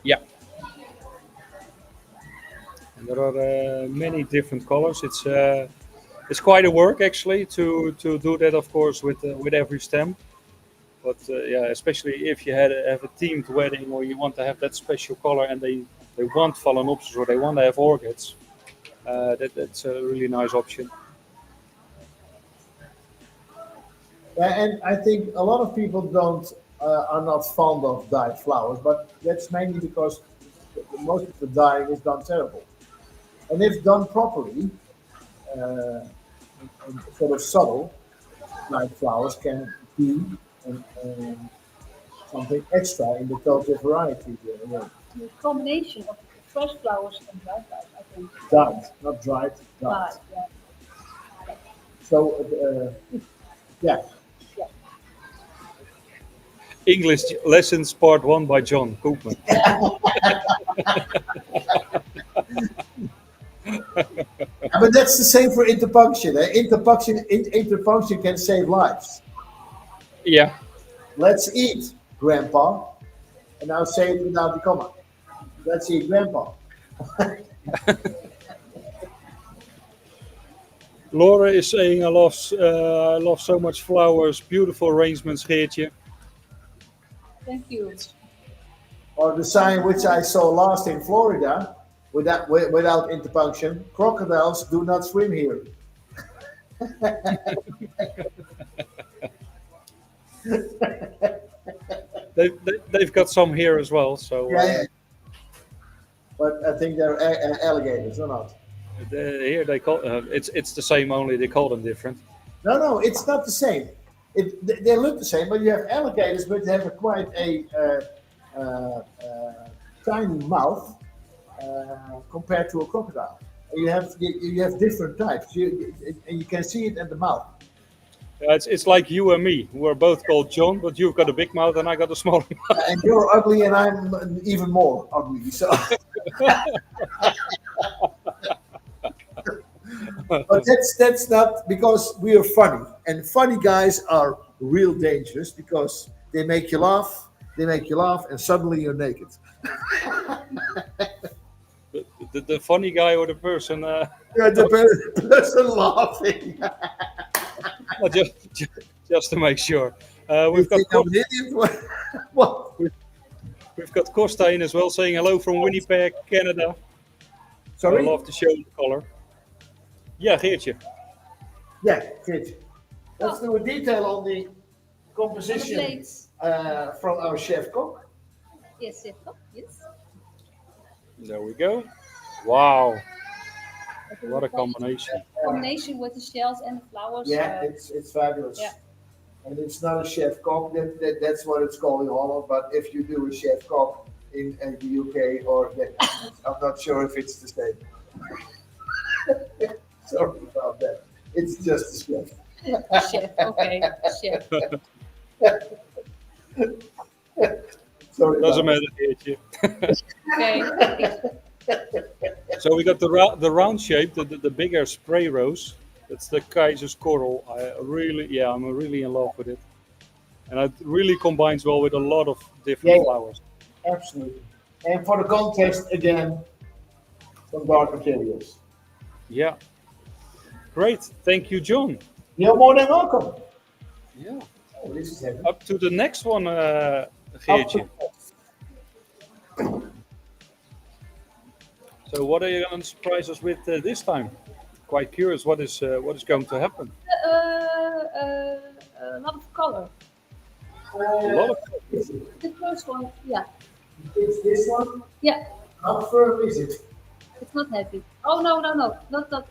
Yeah, and there are many different colors. It's quite a work actually to do that, of course, with every stem. But yeah, especially if you have a themed wedding or you want to have that special color and they want phalaenopsis or they want to have orchids, that's a really nice option. Yeah, and I think a lot of people don't are not fond of dyed flowers, but that's mainly because most of the dyeing is done terrible. And if done properly, uh, and sort of subtle, dyed flowers can be something extra in the total variety. The combination of fresh flowers and dried flowers, I think. Dyed, not dried, dyed. Right, yeah. So, yeah. Yeah. English lessons part 1 by John Koopman. But that's the same for interpunction. Eh? Interpunction can save lives. Yeah, Let's eat, Grandpa. And now say it without the comma. Let's eat, Grandpa. Laura is saying I love so much flowers, beautiful arrangements, Geertje. Thank you. Or the sign which I saw last in Florida, without interpunction, crocodiles do not swim here. They've got some here as well. So Yeah, yeah. But I think they're alligators or not. here they call it's the same, only they call them different. No, no, it's not the same. They look the same, but you have alligators, but they have quite a tiny mouth compared to a crocodile. You have different types. And you can see it in the mouth. It's like you and me. We're both called John, but you've got a big mouth and I got a smaller mouth. And you're ugly, and I'm even more ugly. So, but that's not because we are funny, and funny guys are real dangerous because they make you laugh, and suddenly you're naked. The funny guy or the person, You're the person laughing. well, just to make sure. You We've got think I'm an idiot? What? we've got Costa in as well, saying hello from Winnipeg, Canada. I Sorry? love to show the color. Yeah, Geertje. Yeah, good. Let's do a detail on the On the composition plates. from our chef cook. Yes, yes, oh, yes. There we go. Wow, what a combination. Combination with the shells and the flowers. Yeah, it's fabulous. Yeah. And it's not a chef cook. That's what it's called in Holland. But if you do a chef cook in the UK I'm not sure if it's the same. Sorry about that. It's just a chef. Chef, okay, chef. Sorry. Doesn't about matter, Geertje. Okay. So we got the round shape, the bigger spray rose. That's the Kaiser's coral. I'm really in love with it, and it really combines well with a lot of different Yeah. flowers. that. Absolutely. And for the context, again, some dark materials. Yeah, great. Thank you, John. You're more than welcome. Yeah. Oh, this is heavy. Up to the next one, Up Geertje. to- So what are you going to surprise us with this time? Quite curious what is going to happen. A lot of color. A lot of The first one, yeah, It's this one. yeah, How firm is it? it's not heavy. Oh no, no, no, not that.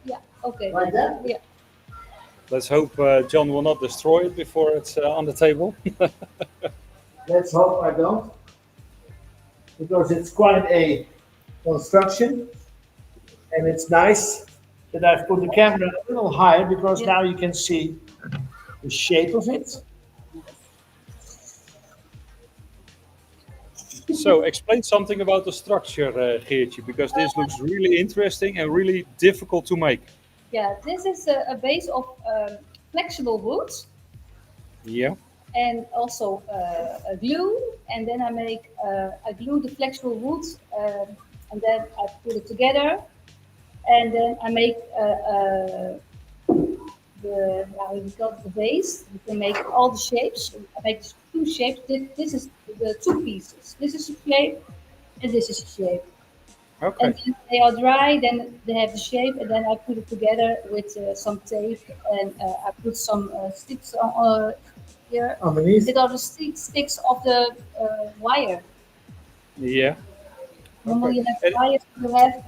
Yeah, okay. Like that? Yeah, Let's hope John will not destroy it before it's on the table. Let's hope I don't, because it's quite a construction, and it's nice that I've put the camera a little higher because yeah. now you can see the shape of it. So explain something about the structure, Geertje, because this looks really interesting and really difficult to make. Yeah, this is a base of flexible wood Yeah. and also a glue. And then I glue the flexible wood and then I put it together. And then I make we got the base. You can make all the shapes. I make two shapes. This is the two pieces. This is a shape and this is a shape. Okay. And then they are dry, then they have the shape, and then I put it together with some tape, and I put some sticks on here. Underneath. These are the sticks of the wire. Yeah. Normally Okay. you have And, wires, you have,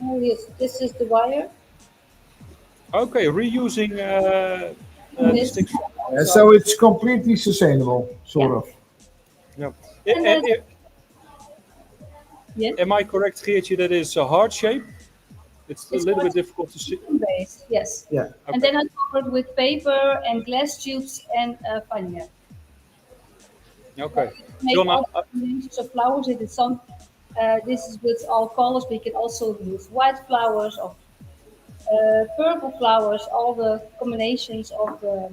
oh yes, this is the wire. okay, reusing And the this, sticks. So it's completely sustainable, sort Yeah. of. Yeah. and then, yes, Am I correct, Geertje, that is a heart shape? It's a it's little called bit difficult to see. base, yes. Yeah. And Okay. then I cover it with paper and glass tubes and vinyl. Okay. Make John, all combinations of flowers. It is some. This is with all colors, but you can also use white flowers or purple flowers. All the combinations of the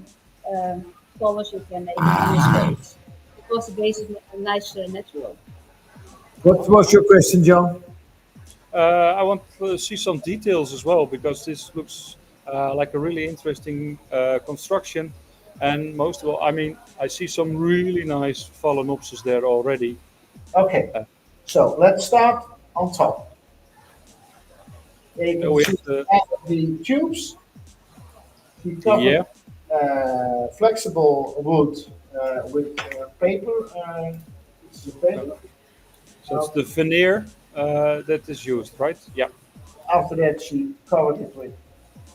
colors you can make in this base. Because the base is a nice natural. What was your question, John? I want to see some details as well because this looks like a really interesting construction. And most of all, I mean, I see some really nice phalaenopsis there already. Okay, Uh, so let's start on top. There you can we see have the, the tubes. We yeah, covered flexible wood with paper. This is paper. so it's the veneer that is used, right? Yeah. After that, she covered it with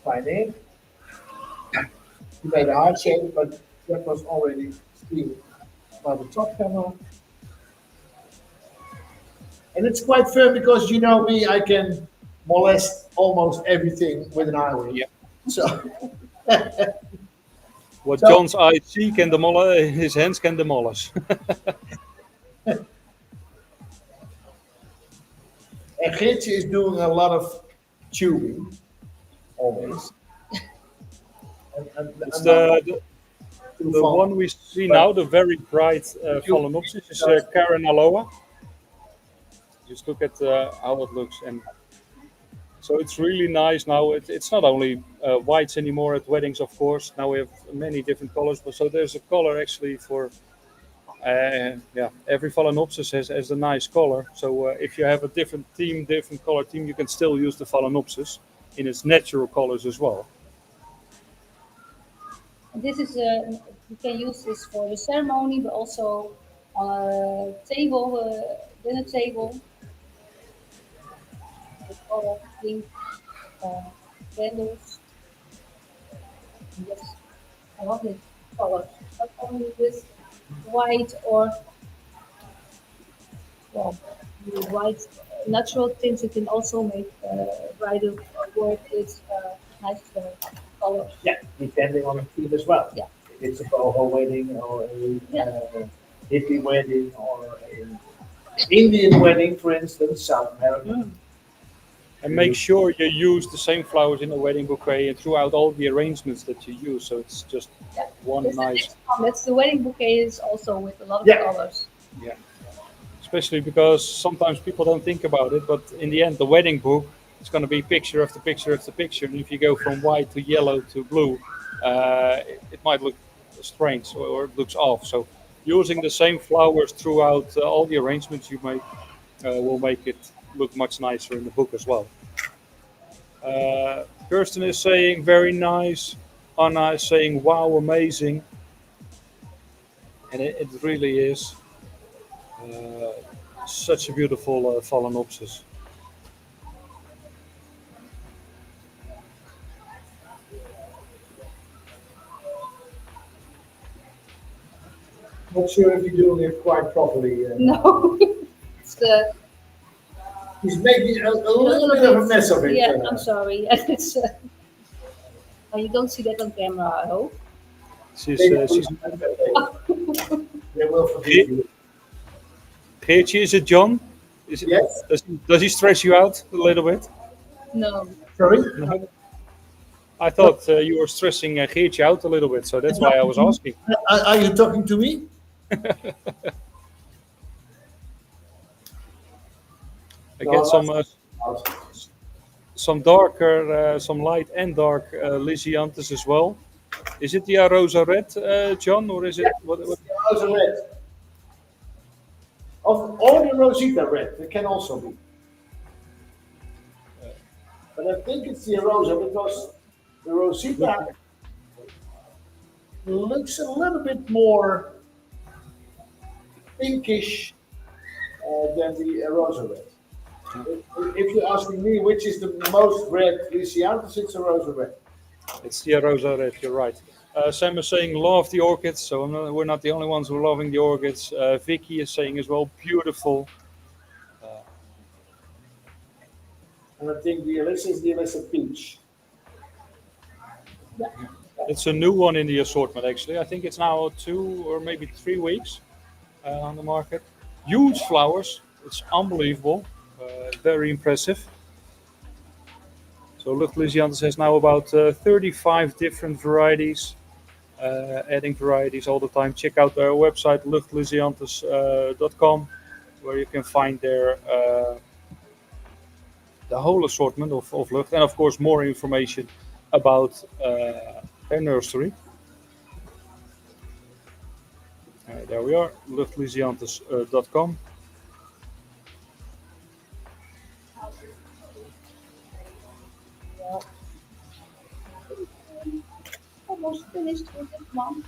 fine ink. She made a heart shape, but that was already seen by the top camera. And it's quite firm because you know me, I can molest almost everything with an iron. Yeah. So, What so John's eyes see can demolish, his hands can demolish. and Geertje is doing a lot of tubing, always. And It's I'm not too the fond, one we see but now, the very bright you phalaenopsis, is Karen Aloha. Just look at how it looks, and so it's really nice now. It's not only whites anymore at weddings, of course. Now we have many different colors, but so there's a color actually for yeah. Every phalaenopsis has a nice color. So if you have a different theme, different color theme, you can still use the phalaenopsis in its natural colors as well. This is you can use this for the ceremony, but also on a table, dinner table, with all pink uh, candles. Yes, I love it. Colors, not only with white or well, with white natural tints. You can also make bridal work with nice colors. yeah, depending on the theme as well. Yeah. If it's a boho wedding or a Yeah. hippie wedding or an Indian wedding, for instance, South America. And make sure you use the same flowers in the wedding bouquet and throughout all the arrangements that you use. So it's just Yeah. one That's the nice, next one. That's the wedding bouquet is also with a lot of Yeah. colors. yeah. Especially because sometimes people don't think about it, but in the end, the wedding book is going to be picture after picture after picture. And if you go from white to yellow to blue, it might look strange or it looks off. So using the same flowers throughout all the arrangements you make will make it look much nicer in the book as well. Kirsten is saying very nice. Anna is saying, "Wow, amazing," and it really is such a beautiful phalaenopsis. Not sure if you're doing it quite properly. No, it's He's making a a little little bit of a bit. mess of it. Yeah, I'm sorry. It's, oh, you don't see that on camera, I hope. She's They will she's they will forgive Ge- you. Geertje, is it John? Is it, Yes? does he stress you out a little bit? No. Sorry? No. I thought you were stressing Geertje out a little bit, so that's why I was asking. Are you talking to me? I No, get not. some darker, some light and dark Lysianthus as well. Is it the Arosa red, John, or is Yeah, it what? it's the Rosa red. Or the Rosita red. It can also be. But I think it's the Rosa because the Rosita looks a little bit more pinkish than the Rosa red. If you're asking me which is the most red Lysianthus, it's a Rosa red. It's the Arosa red. You're right. Sam is saying love the orchids, so we're not the only ones who are loving the orchids. Vicky is saying as well, beautiful. And I think the Alyssa is the Alyssa Peach. It's a new one in the assortment actually. I think it's now 2 or maybe 3 weeks on the market. Huge flowers. It's unbelievable. Very impressive. So Lucht Lysianthus has now about 35 different varieties, adding varieties all the time. Check out their website luchtlysianthus.com where you can find the whole assortment of Lucht and of course more information about their nursery. There we are, luchtlysianthus.com. Almost finished with this one.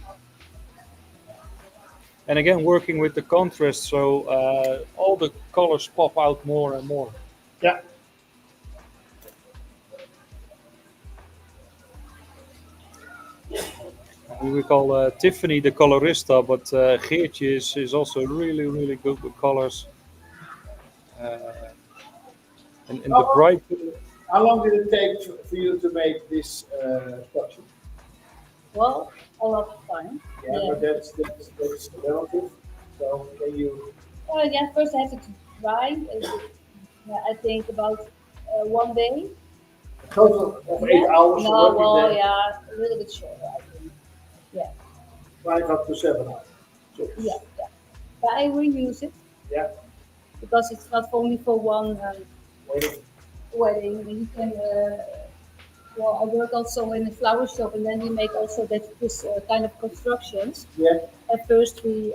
And again, working with the contrast, so all the colors pop out more and more. Yeah. We call Tiffany the colorista, but Geertje is also really, really good with colors. Uh, and the bright, How long did it take for you to make this structure? Well, a lot of time. Yeah, Yeah. but that's relative. So can you? Yeah, first I have to dry. Yeah, I think about 1 day. A total of 8 Yeah. hours No, of well, working day, yeah, a little bit shorter, I think. Yeah, 5 up to 7 hours. So, yeah, yeah. But I reuse it yeah. because it's not only for one Waiting. wedding. You can. Well, I work also in a flower shop, and then we make also this kind of constructions. Yeah. At first, we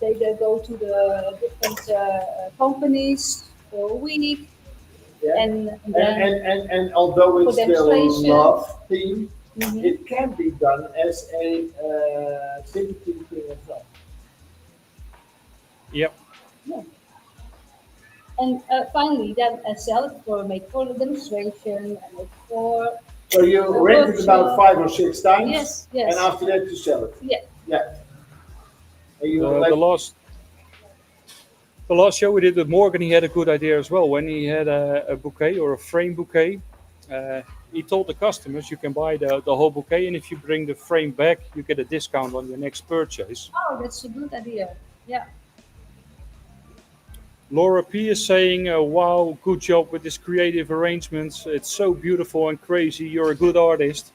they go to the different companies for a week, Yeah. and then And although for it's the demonstration. love theme, Mhm. it can be done as a sympathy thing as well. yep. Yeah. And finally, then I sell it for make for the demonstration and make for So you a rent it about workshop. 5 or 6 times, Yes, yes. and after that you sell it. Yeah. Yeah. And you The, like, the last the last show we did with Morgan, he had a good idea as well. When he had a bouquet or a frame bouquet, he told the customers you can buy the whole bouquet, and if you bring the frame back, you get a discount on your next purchase. Oh, that's a good idea. Yeah. Laura P is saying, "Wow, good job with this creative arrangements. It's so beautiful and crazy. You're a good artist."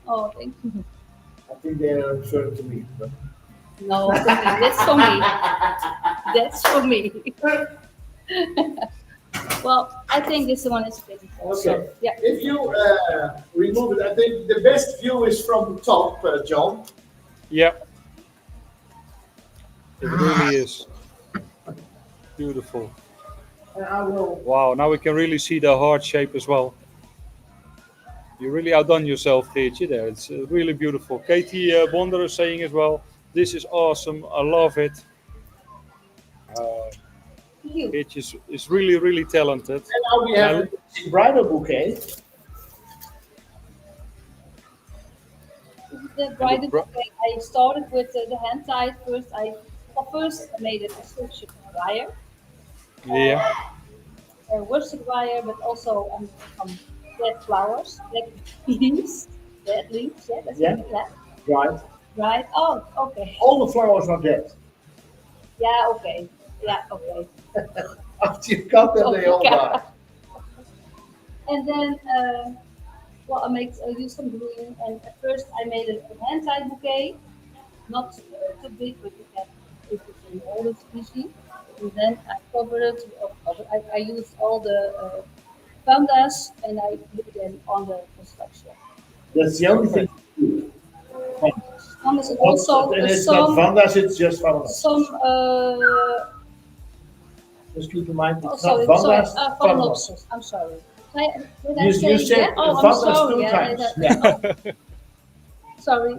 Oh, thank you. I think they are referring to me. But No, for me. That's for me. That's for me. Well, I think this one is pretty. okay. Yeah. If you remove it, I think the best view is from the top, John. Yeah, it really is beautiful. And I will. Wow, now we can really see the heart shape as well. You really outdone yourself, Geertje, there. It's really beautiful. Katie Bonder is saying as well, this is awesome. I love it. Uh, You. Geertje is really, really talented. And now we And have a basic bridal bouquet. This is the and the bridal bouquet. I started with the hand tied first. First I made it a structured wire, yeah, a worsted wire, but also some dead flowers, dead leaves, dead leaves. Yeah, that's Yeah, it. Yeah, right. right. Oh, okay. All the flowers are dead. Yeah, okay. Yeah, okay. After you cut them, they all die. And then, I use some glue. And at first, I made a hand tied bouquet, not too big, but you can put it in all this easy. And then I covered it. I used all the pandas and I put them on the construction. That's the only thing perfect. you do. Pandas and also And it's not Vandas, it's just Vandas. some Just keep in mind, oh it's not sorry, Vandas, Vandas. phalaenopsis. I'm sorry. Did I You, say you said yeah? Oh, I'm Vandas sorry. two Yeah, times. oh, sorry.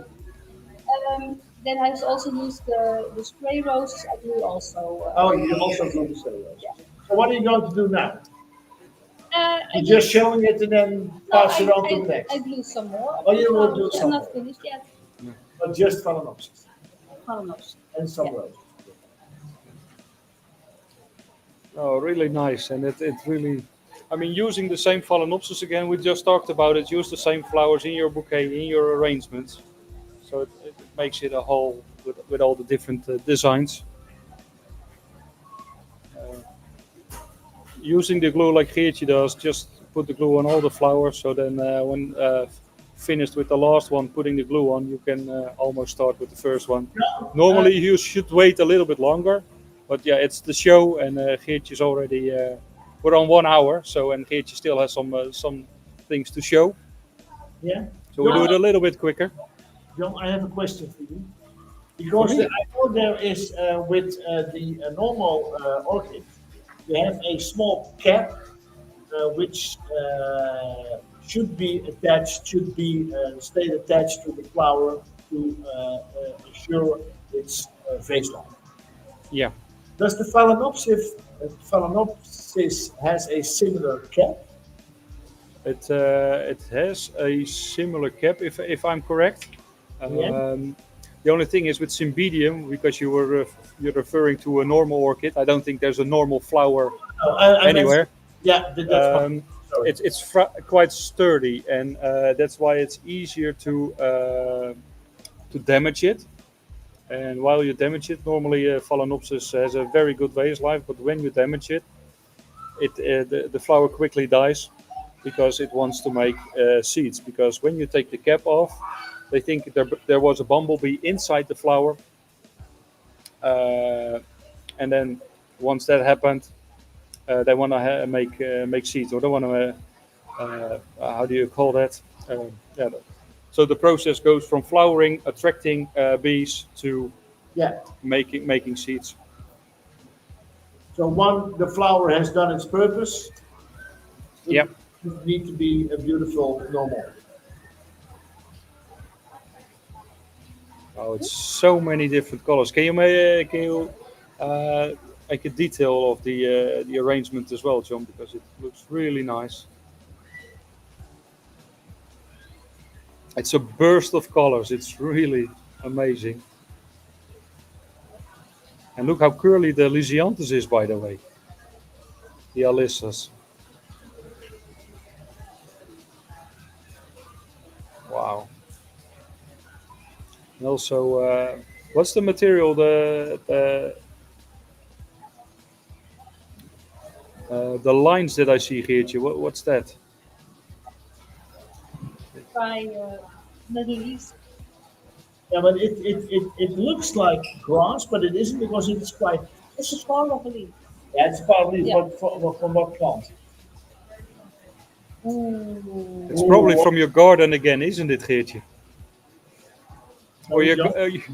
Then I also used the spray roses. I do also. Oh, you also do the same. Yeah. So what are you going to do now? I You're did, just showing it and then no, pass it on to the I next. glue some more. Oh, you will No, do I'm some not more. finished yet. But just Phalaenopsis Phalaenopsis. and some Yeah. roses. Oh, really nice. And it really, I mean, using the same Phalaenopsis again, we just talked about it. Use the same flowers in your bouquet, in your arrangements. So it makes it a whole with all the different designs. Uh, Using the glue like Geertje does, just put the glue on all the flowers. So then when finished with the last one, putting the glue on, you can almost start with the first one. Normally you should wait a little bit longer, but yeah, it's the show, and Geertje's already we're on 1 hour, so and Geertje still has some things to show, Yeah. so we do it a little bit quicker. John, I have a question for you. For Because me, I know there is with the normal orchid, you have a small cap which should be attached, should be stayed attached to the flower to ensure its vase life. yeah, Does the Phalaenopsis has a similar cap? it has a similar cap, if I'm correct. Yeah. The only thing is with Cymbidium, because you're referring to a normal orchid. I don't think there's a normal flower No, I meant, anywhere. yeah, that's fine. Um, Sorry. it's quite sturdy, and that's why it's easier to damage it. And while you damage it, normally Phalaenopsis has a very good vase life, but when you damage it, the flower quickly dies because it wants to make seeds. Because when you take the cap off, they think there was a bumblebee inside the flower, and then once that happened, they want to make seeds, or they want to how do you call that? Yeah. So the process goes from flowering, attracting bees to Yeah. making seeds. So the flower has done its purpose. Yeah. It need to be a beautiful normal. Oh, it's so many different colors. Can you make a detail of the arrangement as well, John? Because it looks really nice. It's a burst of colors. It's really amazing. And look how curly the Lysianthus is, by the way. The Alyssus. Wow. And also, what's the material? The lines that I see, Geertje. What's that? By Middle East. Yeah, but it looks like grass, but it isn't because it's quite. It's a part of a leaf. Yeah, it's probably Yeah. from what plant? It's probably from your garden again, isn't it, Geertje? Or Sorry, John?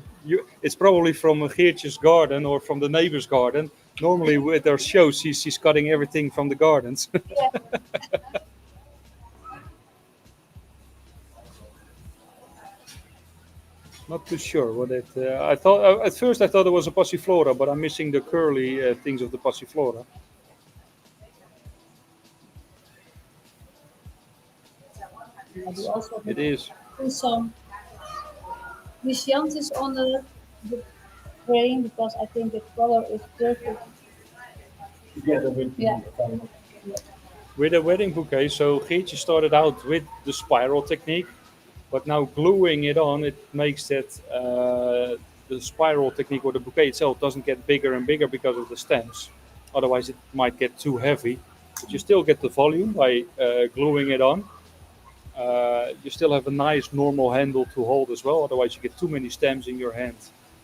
it's probably from Geertje's garden or from the neighbor's garden. Normally, with our shows, she's cutting everything from the gardens. Yeah. Not too sure what it. I thought at first I thought it was a passiflora, but I'm missing the curly things of the passiflora. I do also It is. put some Michiantis on the frame because I think the color is perfect. Together with Yeah. the With a wedding bouquet, so Geertje started out with the spiral technique, but now gluing it on, it makes that the spiral technique or the bouquet itself doesn't get bigger and bigger because of the stems. Otherwise, it might get too heavy. But you still get the volume by gluing it on. You still have a nice normal handle to hold as well. Otherwise, you get too many stems in your hand,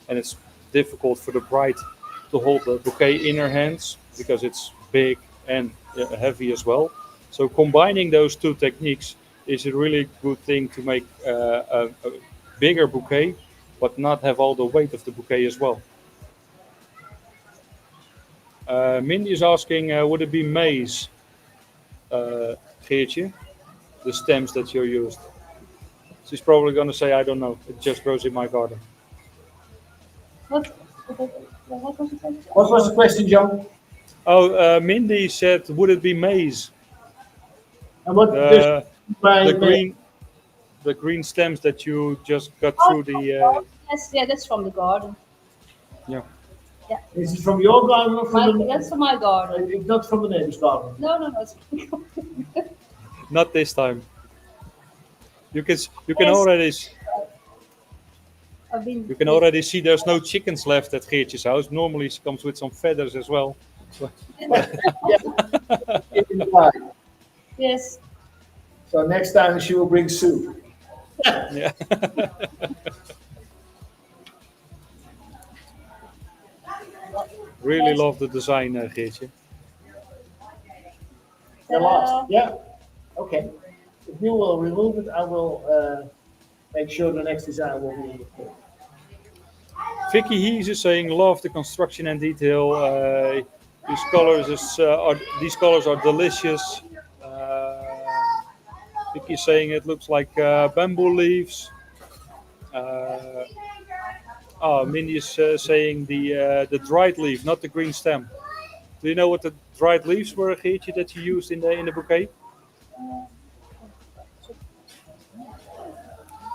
and it's difficult for the bride to hold the bouquet in her hands because it's big and heavy as well. So combining those two techniques is a really good thing to make a bigger bouquet, but not have all the weight of the bouquet as well. Mindy is asking, would it be maize, Geertje, the stems that you used? She's probably going to say, I don't know. It just grows in my garden. What? What was the question? What was the question, John? Oh, Mindy said, would it be maize? And what does The by the green the green stems that you just got Oh, through the yes, yeah, that's from the garden. yeah. Yeah, is it from your garden or from that's from my garden. it's not from the neighbor's garden? No, no, no. It's from the garden. Not this time. You can Yes, already I've been. you can already see there's no chickens left at Geertje's house. Normally she comes with some feathers as well. Inside. Yes. So next time she will bring soup. Yeah. Really love the design, Geertje. The last. Yeah. Okay. If you will remove it, I will make sure the next design will be. Vicky Hees is saying, love the construction and detail. These colors are delicious. Vicky is saying it looks like bamboo leaves. Uh, Mindy is saying the dried leaf, not the green stem. Do you know what the dried leaves were, Geertje, that you used in the bouquet?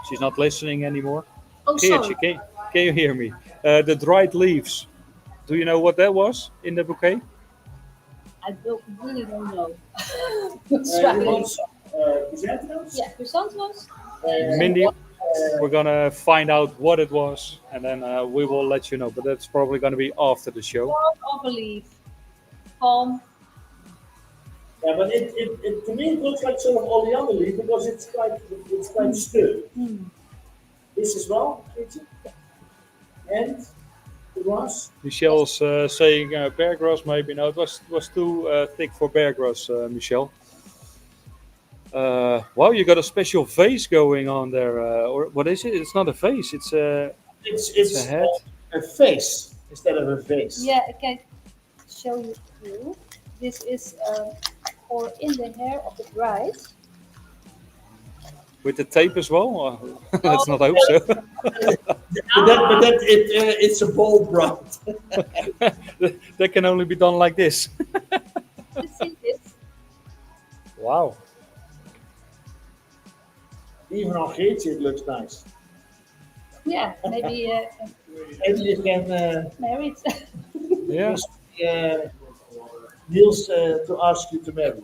She's not listening anymore. Oh, Geertje, sorry. can you hear me? The dried leaves. Do you know what that was in the bouquet? I really don't know. You Struggling. want some chrysanthemums? Yeah, chrysanthemums. Mindy, we're gonna find out what it was, and then we will let you know. But that's probably gonna be after the show. Form of a leaf. Palm. Yeah, but it to me it looks like sort of oleander leaf because it's quite sturdy. This as well, and the grass. Michelle's saying bear grass maybe. No, it was too thick for bear grass, Michelle. Wow, you got a special vase going on there, or what is it? It's not a vase. It's a It's a head. a face instead of a vase. Yeah, I can show you too. This is for in the hair of the bride. With the tape as well? Let's not hope so. It's a bold bride. That can only be done like this. You see this? Wow. Even on Geertje it looks nice. Yeah, maybe Maybe you can married. Yeah. ask Niels to ask you to marry.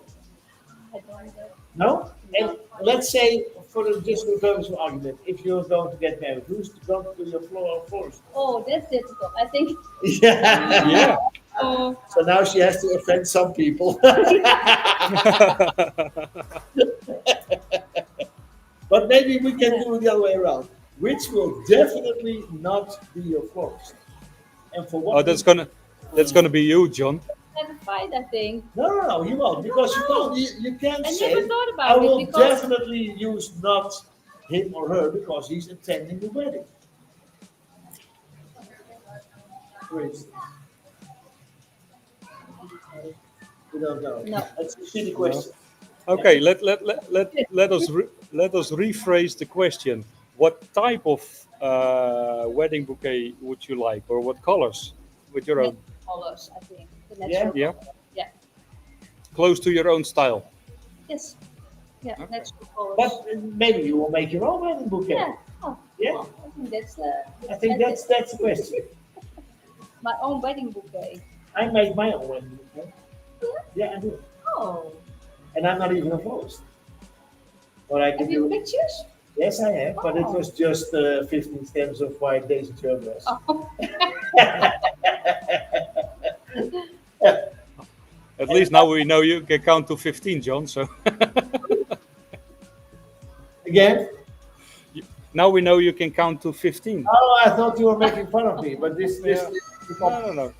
I don't know. No? And let's say, for the just for the purpose of argument, if you're going to get married, who's going to do your florist? Oh, that's difficult. I think. Yeah. Yeah. Oh, So now she has to offend some people. But maybe we can do it the other way around. Which will definitely not be your florist. And for what? Oh, that's gonna be you, John. have a fight. I think. No, you won't, because you can't I say, never thought I about will it because definitely use not him or her because he's attending the wedding. For instance. We don't know. No. That's a silly question. Okay, let us rephrase the question. What type of wedding bouquet would you like, or what colors with your own? Natural colors, I think. The Yeah? natural Yeah, colors. Yeah. close to your own style. Yes. Yeah, Okay. natural colors. But maybe you will make your own wedding bouquet. Yeah. Oh, Yeah? well, I think that's I think that's the question. my own wedding bouquet. I make my own wedding bouquet. Yeah, I do. Oh, And I'm not even a florist. What I have can you do. pictures? Yes, I have, but it Oh. was just 15 stems of white daisy trail dress. Oh, At least now we know you can count to 15, John. So Again? now we know you can count to 15. Oh, I thought you were making fun of me, but this Yeah. is the No.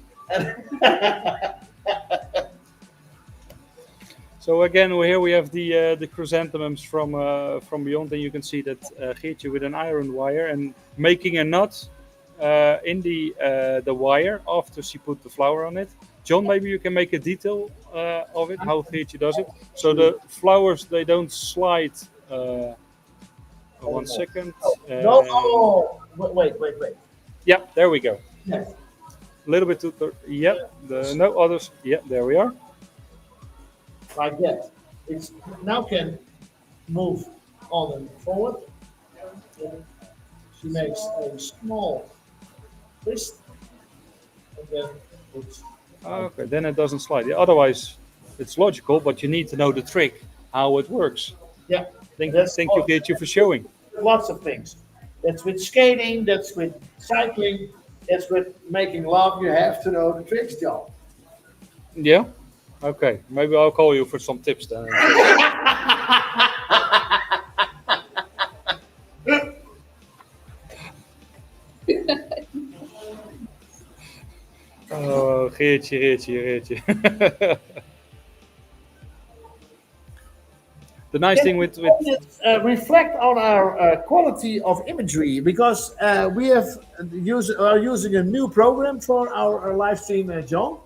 So again, here we have the chrysanthemums from beyond, and you can see that Geertje with an iron wire and making a knot in the wire after she put the flower on it. John, maybe you can make a detail of it, how Geertje does it. So the flowers, they don't slide. 1 second. No, oh, wait. Yeah, there we go. Yes. A little bit to the, yeah. No others. Yeah, there we are. Like that. It's now can move on and forward. She makes a small twist, and then it's Okay, then it doesn't slide. Yeah, otherwise, it's logical, but you need to know the trick, how it works. yeah. Thank That's you, all. Geertje, for showing. Lots of things. That's with skating. That's with cycling. That's with making love. You have to know the tricks, John. Yeah? Okay, maybe I'll call you for some tips then. Oh, Geertje. The nice thing with Let's reflect on our quality of imagery because we are using a new program for our live stream, John.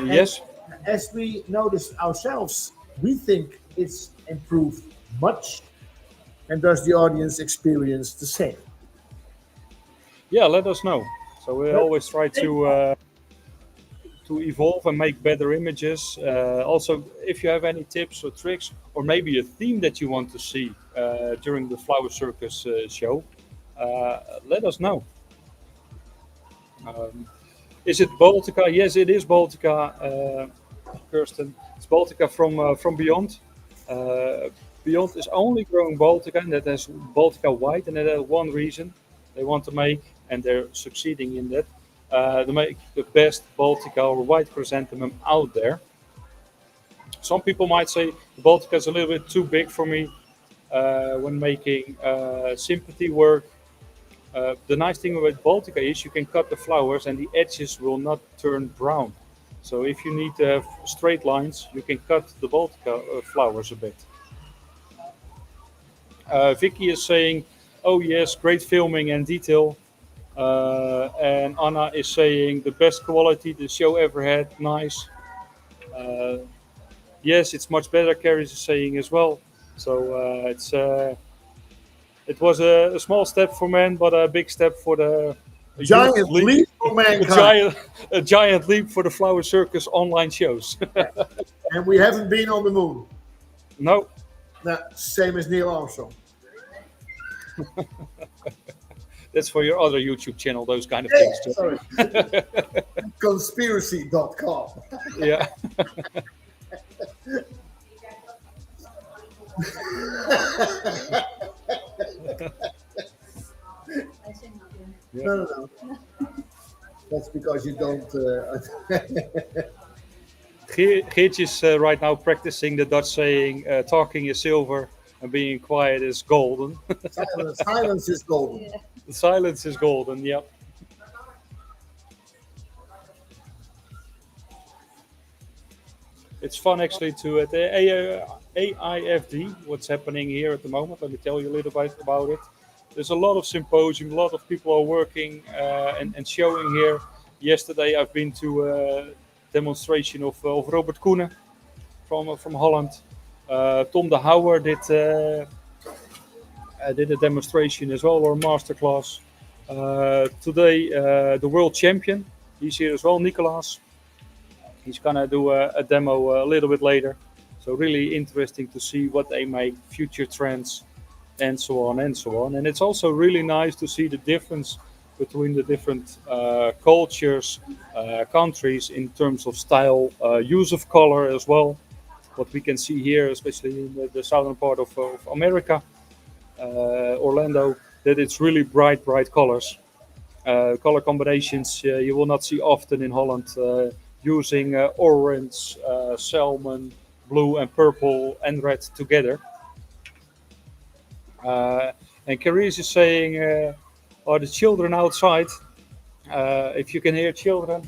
yes, As we noticed ourselves, we think it's improved much. And does the audience experience the same? yeah, let us know. So we always try to evolve and make better images. Also, if you have any tips or tricks, or maybe a theme that you want to see during the Flower Circus show, let us know. Is it Baltica? Yes, it is Baltica, Kirsten. It's Baltica from Beyond. Beyond is only growing Baltica, and that has Baltica white, and that has one reason. They want to make, and they're succeeding in that, to make the best Baltica or white chrysanthemum out there. Some people might say the Baltica is a little bit too big for me when making sympathy work. The nice thing with Baltica is you can cut the flowers and the edges will not turn brown. So if you need to have straight lines, you can cut the Baltica flowers a bit. Vicky is saying, oh yes, great filming and detail. And Anna is saying the best quality the show ever had, nice. Yes, it's much better, Carrie is saying as well. So it was a small step for men, but a big step for the Giant leap for mankind. a giant leap for the Flower Circus online shows. And we haven't been on the moon. No, No, same as Neil Armstrong. that's for your other YouTube channel, those kind of things. Too. Sorry. Conspiracy.com. Yeah. I say nothing. No. That's because you don't. Geertje is right now practicing the Dutch saying, talking is silver and being quiet is golden. Silence is golden. Yeah. The silence is golden, yep. It's fun actually to at the AIFD, what's happening here at the moment. Let me tell you a little bit about it. There's a lot of symposium, a lot of people are working and showing here. Yesterday I've been to a demonstration of Robert Koenen from Holland. Tom de Houwer did a demonstration as well, or a masterclass. Today, the world champion, he's here as well, Nicolas. He's gonna do a demo a little bit later. So really interesting to see what they make, future trends, and so on and so on. And it's also really nice to see the difference between the different cultures, countries in terms of style, use of color as well. What we can see here, especially in the southern part of America, Orlando, that it's really bright, bright colors. Color combinations you will not see often in Holland, using orange, salmon, blue, and purple and red together. Uh, and Carice is saying, are the children outside? If you can hear children,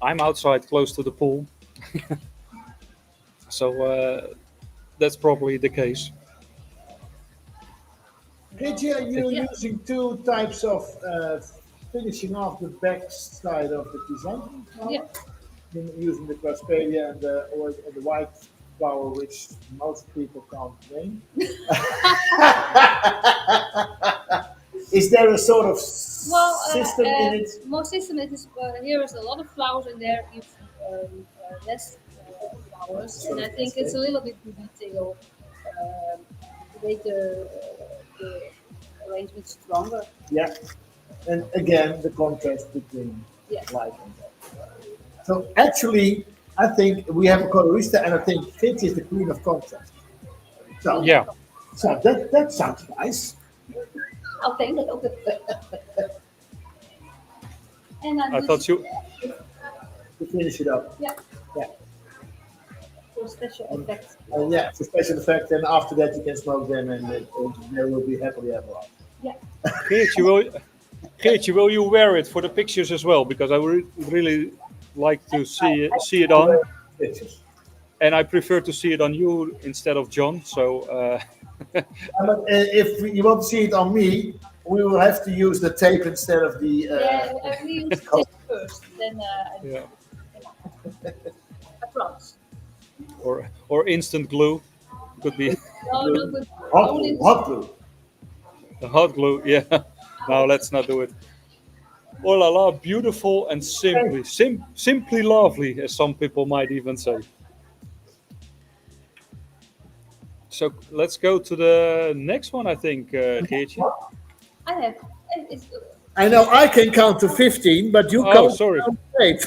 I'm outside close to the pool. So that's probably the case. Geertje, are you Yeah. using two types of finishing off the back side of the design? Yeah. Using the Crospedia and the white flower, which most people can't name. Is there a sort of Well, system in it? more system it is. Here is a lot of flowers, and there is less flowers, and I think it's a little bit too detailed to make the arrangement stronger. Yeah. And again, the contrast between Yeah. light and dark. So actually, I think we have a colorista, and I think Geertje is the queen of contrast. So, Yeah, so that sounds nice. I'll take that over. And I thought you. To finish it up. Yeah, Yeah. for special effects. Yeah, for special effect, and after that you can smoke them, and they will be happily ever after. Yeah. Geertje, will you wear it for the pictures as well? Because I would really like to see it on, Pictures. and I prefer to see it on you instead of John. So But if you want to see it on me, we will have to use the tape instead of the. Yeah, I will use tape first, then yeah, I promise. or instant glue could be No, no, but Hot only glue, hot glue. the hot glue. Yeah, no, let's not do it. Oh la la, beautiful and simply lovely, as some people might even say. So let's go to the next one, I think, Geertje. I have. It's, I know I can count to 15, but you Oh, can't sorry. count to 8.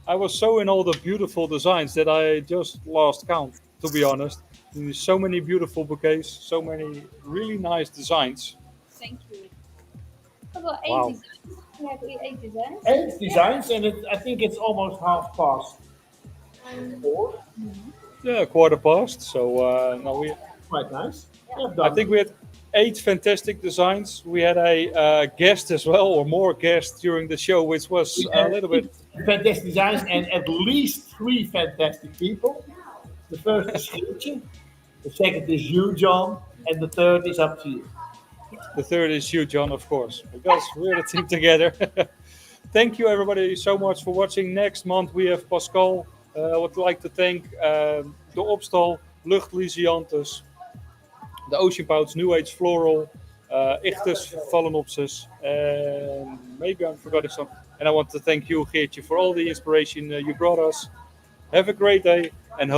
I was so in all the beautiful designs that I just lost count, to be honest. There's so many beautiful bouquets, so many really nice designs. thank you. I've got Wow. 8 designs. We have 8 designs. 8 designs, and I think it's almost half past 4. Yeah, quarter past. So now Quite nice. Yeah, I think we had 8 fantastic designs. We had a guest as well, or more guests during the show, which was a little bit. fantastic designs and at least 3 fantastic people. The first is Geertje, the second is you, John, and the third is up to you. The third is you, John, of course, because we're the team together. Thank you, everybody, so much for watching. Next month we have Pascal. I would like to thank De Opstal, Lucht Lysianthus, the Oshun Pouch, New Age Floral, Ichthus Phalaenopsis, and maybe I'm forgetting some. And I want to thank you, Geertje, for all the inspiration you brought us. Have a great day, and hope